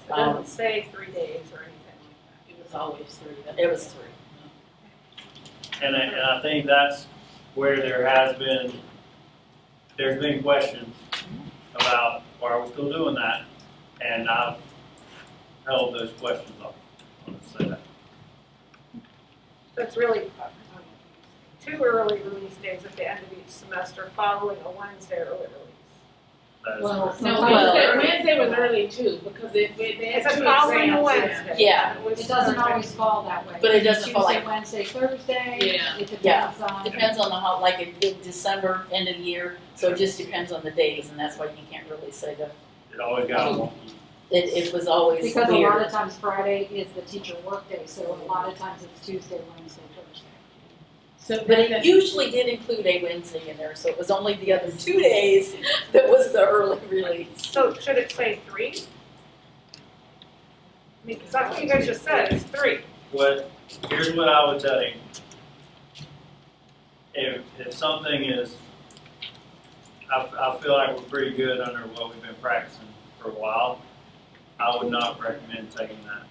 S4: It doesn't say 3 days or anything like
S2: It was always 3. It was 3.
S1: And I think that's where there's been questions about why are we still doing that, and I've held those questions off. I want to say that.
S4: that. That's really 2 early release days at the end of each semester following a Wednesday early release.
S1: That is
S6: Well,
S1: correct.
S8: No,
S2: Well-
S8: Wednesday was early too, because they had
S4: It's a
S8: two
S4: following
S8: exams.
S4: Wednesday.
S2: Yeah.
S6: It doesn't always fall that way.
S2: But it doesn't fall
S6: Tuesday,
S2: like-
S6: Wednesday, Thursday.
S8: Yeah.
S6: It
S2: Yeah.
S6: depends on.
S2: Depends on the like in December, end of the year, so it just depends on the days, and that's why you can't really say that.
S1: It always got wonky.
S2: It was always
S6: Because a
S2: weird.
S6: lot of times Friday is the teacher workday, so a lot of times it's Tuesday, Wednesday, Thursday.
S8: So
S2: But it usually did include a Wednesday in there, so it was only the other 2 days that was the early release.
S4: So should it say 3? I mean, 'cause that's what you guys just said, it's 3.
S1: Here's what I would tell you. If something is, I feel like we're pretty good under what we've been practicing for a while. I would not recommend taking that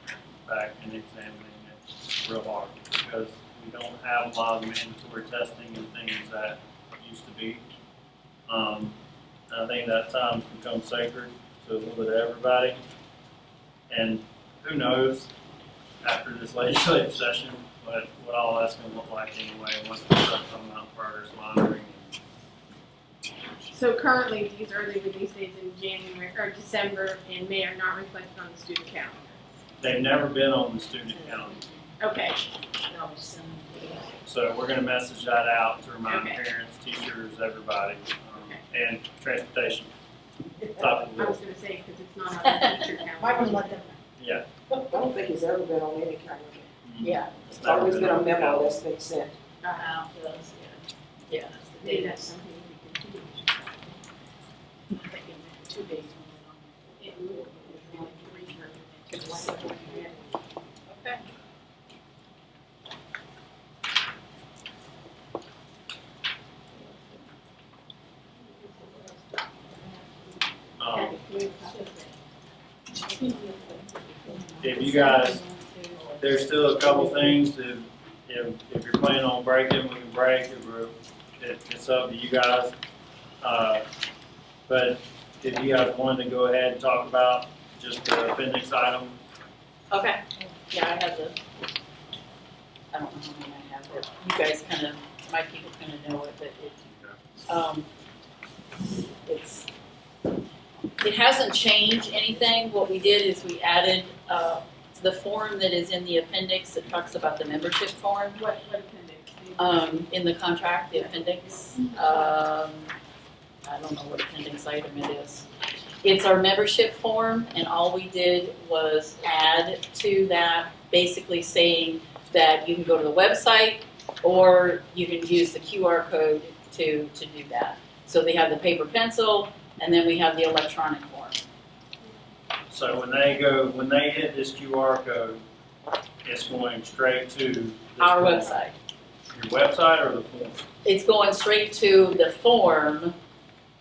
S1: back and examining it real hard, because we don't have a lot of mandatory testing and things that used to be. I think that time's become sacred to a little bit of everybody. And who knows, after this legislative session, what all that's gonna look like anyway, once we start talking about progress monitoring.
S3: So currently, these early release dates in January, or December and May are not reflected on the student calendar.
S1: They've never been on the student calendar,
S3: Okay,
S1: so we're gonna message that out to remind
S3: Okay.
S1: parents, teachers, everybody, and transportation. Top of the
S3: I was
S1: list.
S3: gonna say, because it's not on the teacher calendar.
S1: Yeah.
S7: I don't think it's ever been on any calendar.
S2: Yeah.
S1: It's
S7: It's always
S1: never
S7: been a
S1: on the
S7: memo
S1: calendar.
S7: that's been sent.
S2: Yeah.
S3: Maybe that's something we can continue.
S8: 2 days.
S2: Okay.
S1: If you guys, there's still a couple things that, if you're planning on breaking, we can break, it's up to you guys. But if you guys wanted to go ahead and talk about just the appendix item,
S2: Okay, yeah, I have I don't know how many I have, but you guys kind of, my people kind of know it, but it hasn't changed anything. What we did is we added, the form that is in the appendix that talks about the membership form,
S3: What appendix?
S2: in the contract, the appendix. I don't know what appendix item it is. It's our membership form, and all we did was add to that, basically saying that you can go to the website or you can use the QR code to do that. So they have the paper pencil, and then we have the electronic form.
S1: so when they hit this QR code, it's going straight to this
S2: Our
S1: form.
S2: website.
S1: Your website or the form?
S2: It's going straight to the form,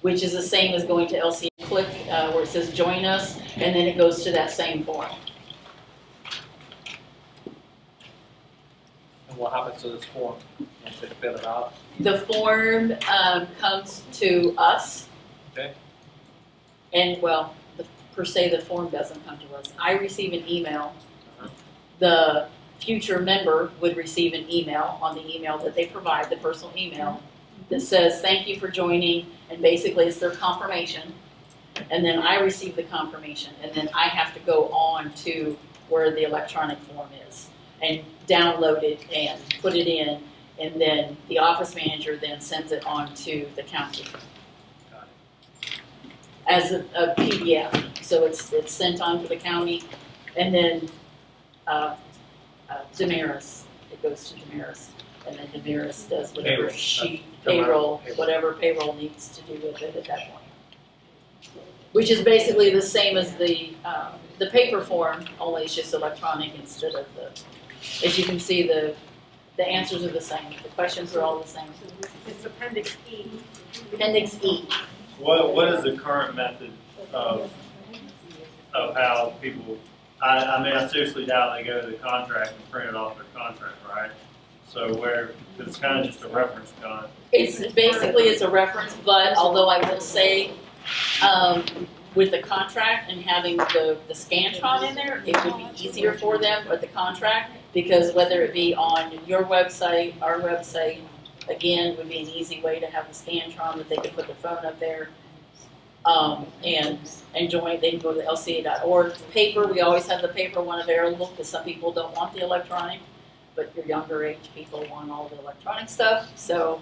S2: which is the same as going to LCEA. Click where it says join us, and then it goes to that same form.
S11: And what happens to this form once they fill it out?
S2: The form comes to us.
S11: Okay.
S2: And well, per se, the form doesn't come to us. I receive an email.
S11: Uh-huh.
S2: The future member would receive an email on the email that they provide, the personal email, that says, thank you for joining, and basically it's their confirmation. And then I receive the confirmation, and then I have to go on to where the electronic form is and download it and put it in, and then the office manager then sends it on to the county as a PDF. So it's sent on to the county, and then Damaris, it goes to Damaris, and then Damaris does whatever
S11: Payroll.
S2: whatever payroll needs to do with it at that point. Which is basically the same as the paper form, only it's just electronic instead of as you can see, the answers are the same, the questions are all the same.
S4: It's Appendix E.
S2: Appendix E.
S1: What is the current method of how people, I mean, I seriously doubt they go to the contract and print it off their contract, right? So cause it's kind of just a reference con.
S2: It's a reference, but although I will say, with the contract and having the Scantron in there, it would be easier for them with the contract, because whether it be on your website, our website, again, would be an easy way to have the Scantron that they could put the phone up there. and join, they can go to the LCEA.org. Paper, we always have the paper one available, because some people don't want the electronic, but your younger age people want all the electronic stuff, so,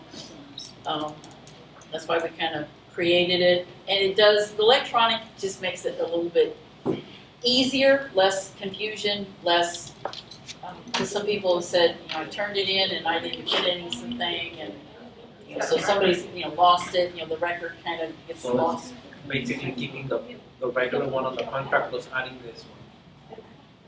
S2: that's why we kind of created it. And it does, the electronic just makes it a little bit easier, less confusion, less, because some people have said, I turned it in and I didn't get anything, and, so somebody's, lost it, the record kind of gets
S11: So
S2: lost.
S11: Basically keeping the regular one on the contract plus adding this one.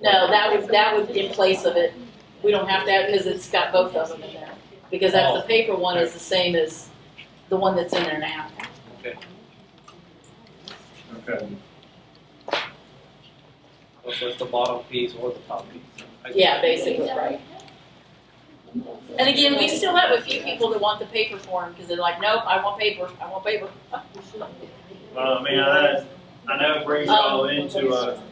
S2: No, that would in place of it. We don't have to have, because it's got both of them in there. Because that's the paper one is the same as the one that's in there now.
S11: Okay.
S1: Okay.
S11: So it's the bottom piece or the top piece.
S2: Yeah, basically, right. And again, we still have a few people that want the paper form, because they're like, nope, I want paper.
S1: Well, I mean, I know it brings y'all into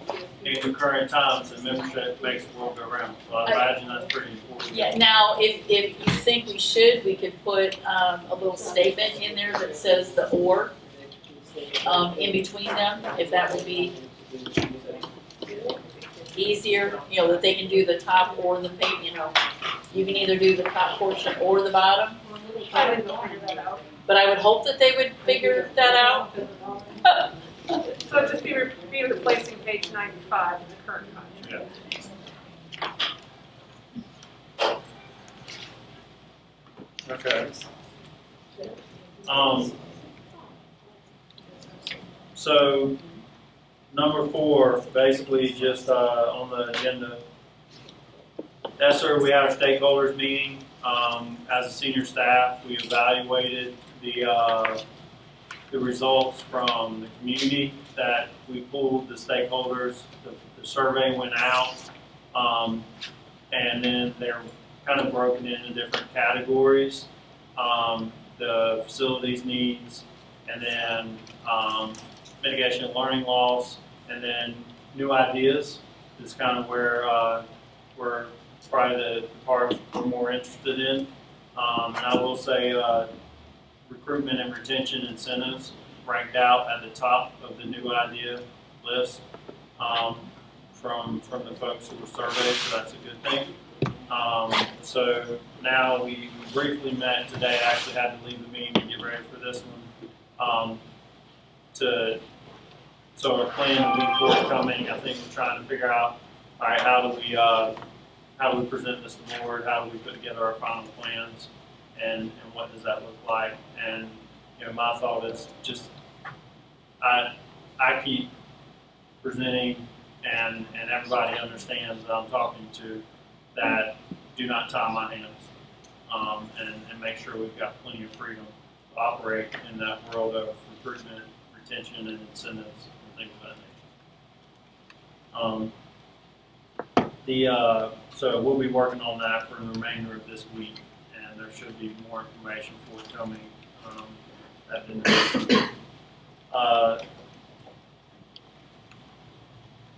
S1: current times, and membership makes the world go round, so I imagine that's pretty important.
S2: Yeah, now, if you think we should, we could put a little statement in there that says the or in between them, if that would be easier, that they can do the top or the page, you can either do the top portion or the bottom. But I would hope that they would figure that out.
S4: So it'd just be replacing page 95 in the current contract.
S1: Yeah. Okay. So, number 4, basically just on the agenda. Yes, sir, we had a stakeholders meeting. As a senior staff, we evaluated the results from the community that we pulled, the stakeholders, the survey went out, and then they're kind of broken into different categories. The facilities needs, and then mitigation of learning loss, and then new ideas is kind of where we're probably the part we're more interested in. And I will say recruitment and retention incentives ranked out at the top of the new idea list from the folks who were surveyed, so that's a good thing. So now we briefly met today. I actually had to leave the meeting to get ready for this one. So our plan will be forthcoming. I think we're trying to figure out, all right, how do we present this to the board? How do we put together our final plans? And what does that look like? And my thought is just I keep presenting, and everybody understands that I'm talking to that do not tie my hands, and make sure we've got plenty of freedom to operate in that world of recruitment, retention, and incentives and things of that nature. So we'll be working on that for the remainder of this week, and there should be more information forthcoming at the next.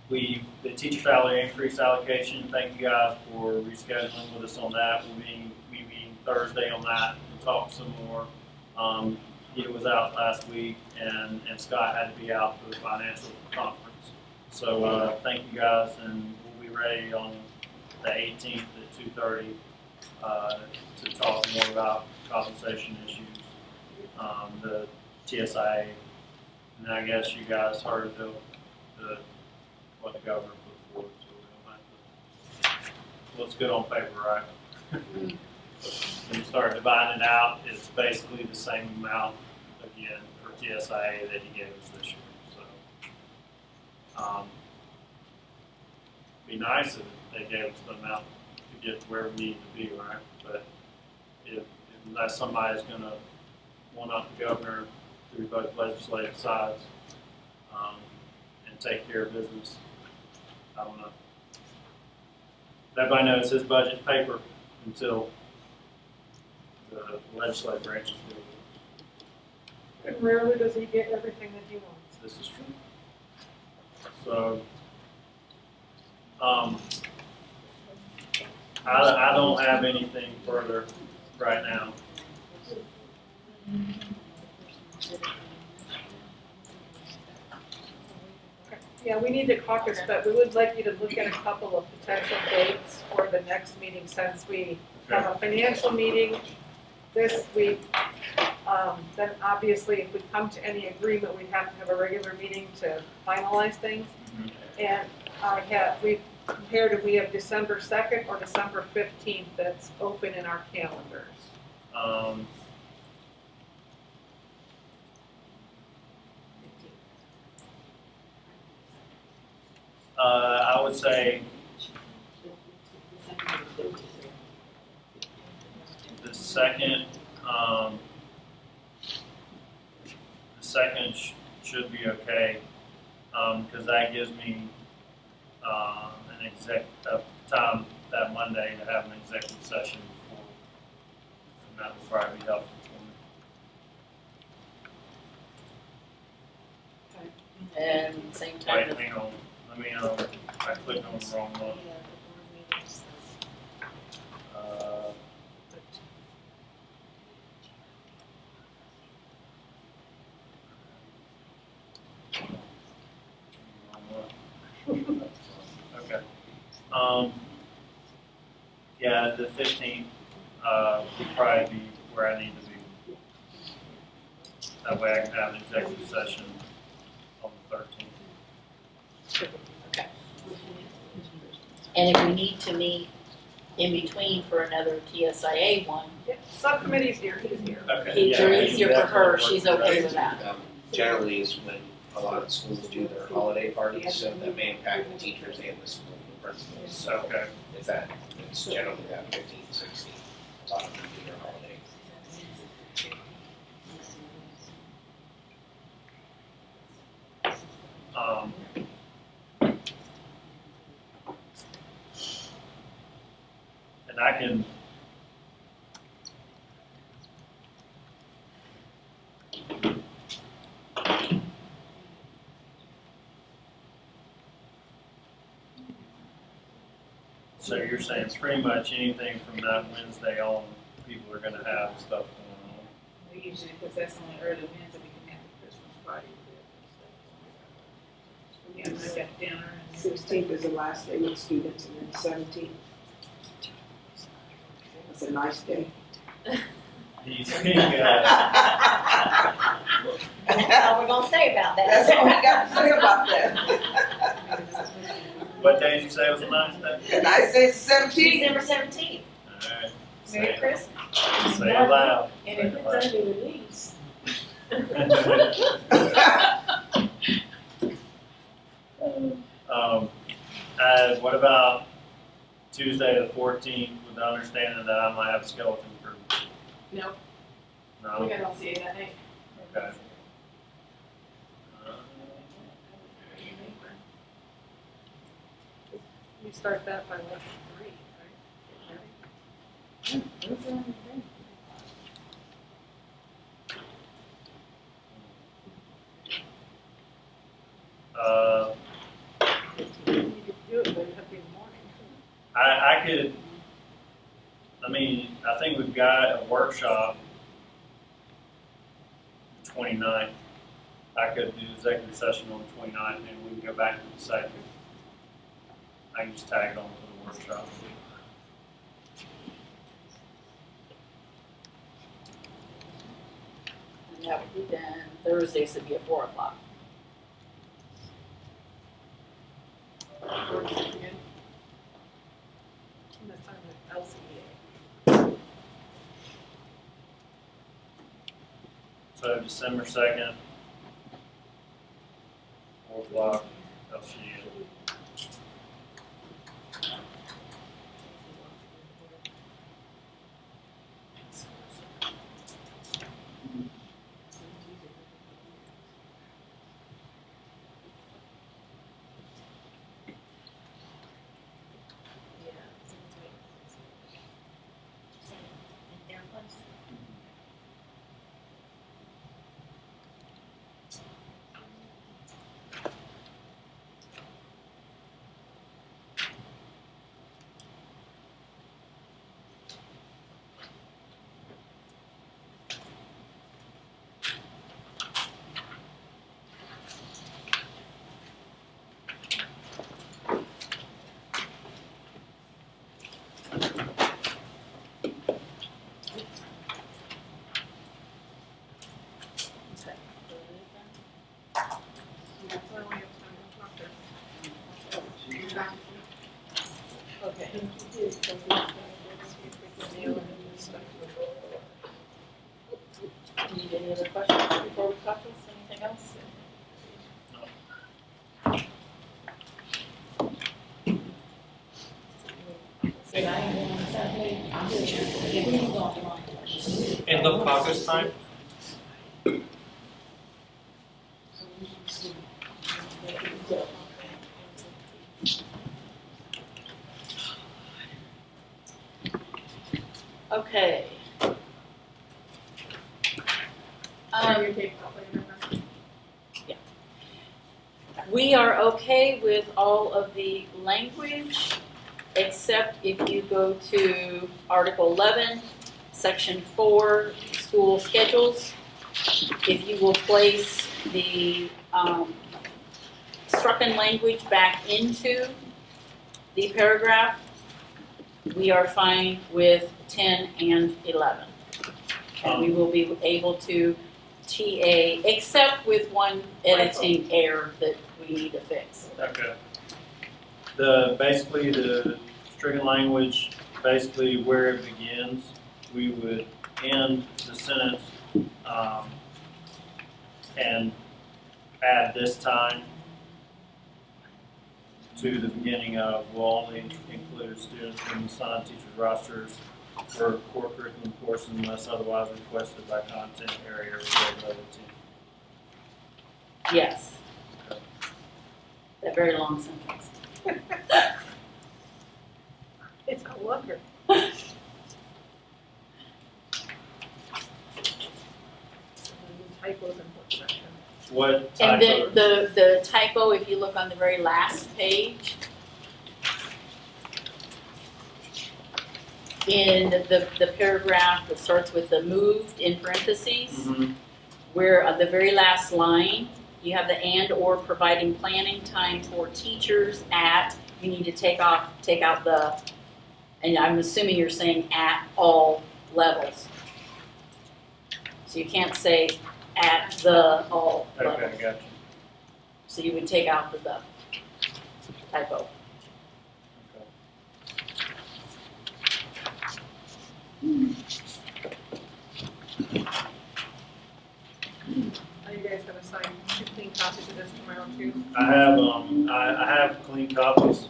S1: The teacher salary increase allocation, thank you guys for rescheduling with us on that. We'll be meeting Thursday on that. We'll talk some more. He was out last week, and Scott had to be out for the financial conference. So thank you guys, and we'll be ready on the 18th at 2:30 to talk more about compensation issues, the TSIA, and I guess you guys heard what the governor put forward, so we don't have to, looks good on paper, right? When you start dividing it out, it's basically the same amount again for TSIA that he gave us this year. So, be nice if they gave us the amount to get where we need to be, right? But unless somebody's going to one up the governor through both legislative sides and take care of business, I don't know. Everybody knows his budget's paper until the legislative branches do it.
S4: And rarely does he get everything that he wants.
S1: This is true. So, I don't have anything further right now.
S4: Yeah, we need to caucus, but we would like you to look at a couple of potential dates for the next meeting, since we have a financial meeting this week. Then obviously, if we come to any agreement, we'd have to have a regular meeting to finalize things. And we've compared, and we have December 2nd or December 15th that's open in our calendars.
S1: I would say the second, should be okay, because that gives me, time that Monday to have an executive session before, and that would probably be helpful for me.
S2: And same time.
S1: Wait, hang on, let me, I clicked on the wrong one. Okay. Yeah, the 15th, would probably be where I need to be. That way I can have an executive session on the 13th.
S2: And if we need to meet in between for another TSIA one,
S4: Subcommittee's here, he's here.
S1: Okay.
S2: it's easier for her, she's okay with that.
S10: Generally is when a lot of schools do their holiday parties, so that may impact the teachers and the school principals.
S1: Okay.
S10: Is that, it's generally that 15, 16, talking about their holiday.
S1: And I can, so you're saying it's pretty much anything from that Wednesday on, people are gonna have stuff going on.
S8: We usually, because that's only early Wednesday, we can have the Christmas party. We have like a dinner and.
S7: 16th is the last day with students, and then 17th. It's a nice day.
S1: He's,
S9: That's all we're gonna say about that.
S7: That's all we got to say about that.
S1: what day did you say was the nice day?
S7: And I say 17th.
S9: December 17th.
S1: Alright.
S9: Merry Christmas.
S1: Say it loud.
S8: And if it's early release.
S1: What about Tuesday the 14th, with the understanding that I might have a skeleton crew?
S3: No,
S1: No?
S3: we got LCA that night.
S1: Okay.
S4: We start that by like 3, right? You could do it, but it'd have to be in the morning.
S1: I could, I think we've got a workshop the 29th. I could do executive session on the 29th, and we can go back to the second. I can just tag it on to the workshop.
S2: And that would be then Thursday, so it'd be at 4 o'clock.
S4: And that's on the LCEA.
S1: So December 2nd, 4 o'clock, LCEA.
S9: Their place.
S8: But I ain't going on Saturday, I'm just, yeah, we going tomorrow.
S11: End of August time?
S2: Okay.
S3: Your paper later, huh?
S2: We are okay with all of the language, except if you go to Article 11, Section 4, school schedules. If you will place the strucken language back into the paragraph, we are fine with 10 and 11. And we will be able to TA, except with one editing error that we need to fix.
S1: Okay. Basically the stricken language, basically where it begins, we would end the sentence, and add this time to the beginning of will only include students in the assigned teachers rosters for core curriculum courses unless otherwise requested by content area or grade level team.
S2: Yes. That very long sentence.
S4: It's a longer. Typos and what section?
S1: What
S2: And
S1: type
S2: then
S1: of,
S2: the typo, if you look on the very last page, in the paragraph that starts with the moved in parentheses,
S1: Mhm.
S2: where on the very last line, you have the and or providing planning time for teachers at, you need to take out the, and I'm assuming you're saying at all levels. So you can't say at the all levels.
S1: okay, gotcha.
S2: So you would take out the typo.
S4: Are you guys gonna sign 2 clean copies of this tomorrow too?
S1: I have clean copies.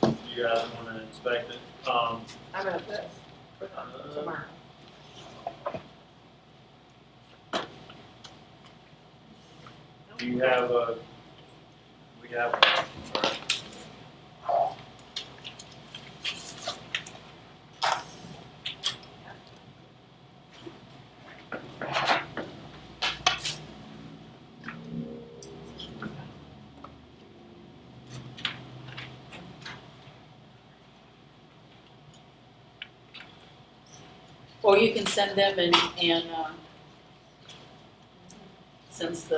S1: If you guys want to inspect it.
S4: I'm at this for tomorrow.
S1: Do you have a? We have.
S2: Or you can send them and since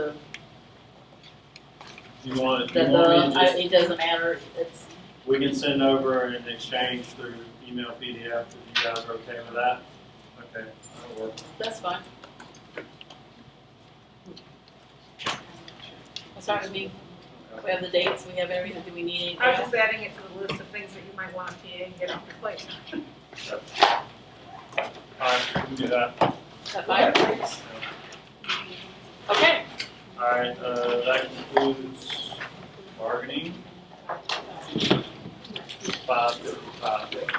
S1: You want me to just?
S2: it doesn't matter, it's,
S1: We can send over an exchange through email PDF if you guys are okay with that. Okay, that'll work.
S2: that's fine. That's fine with me. We have the dates, we have everything, do we need anything
S4: I was
S2: else?
S4: just adding it to the list of things that you might want to TA and get off your plate.
S1: Alright, we can do that.
S2: Is that fine? Okay,
S1: Alright, that concludes bargaining. 5:55.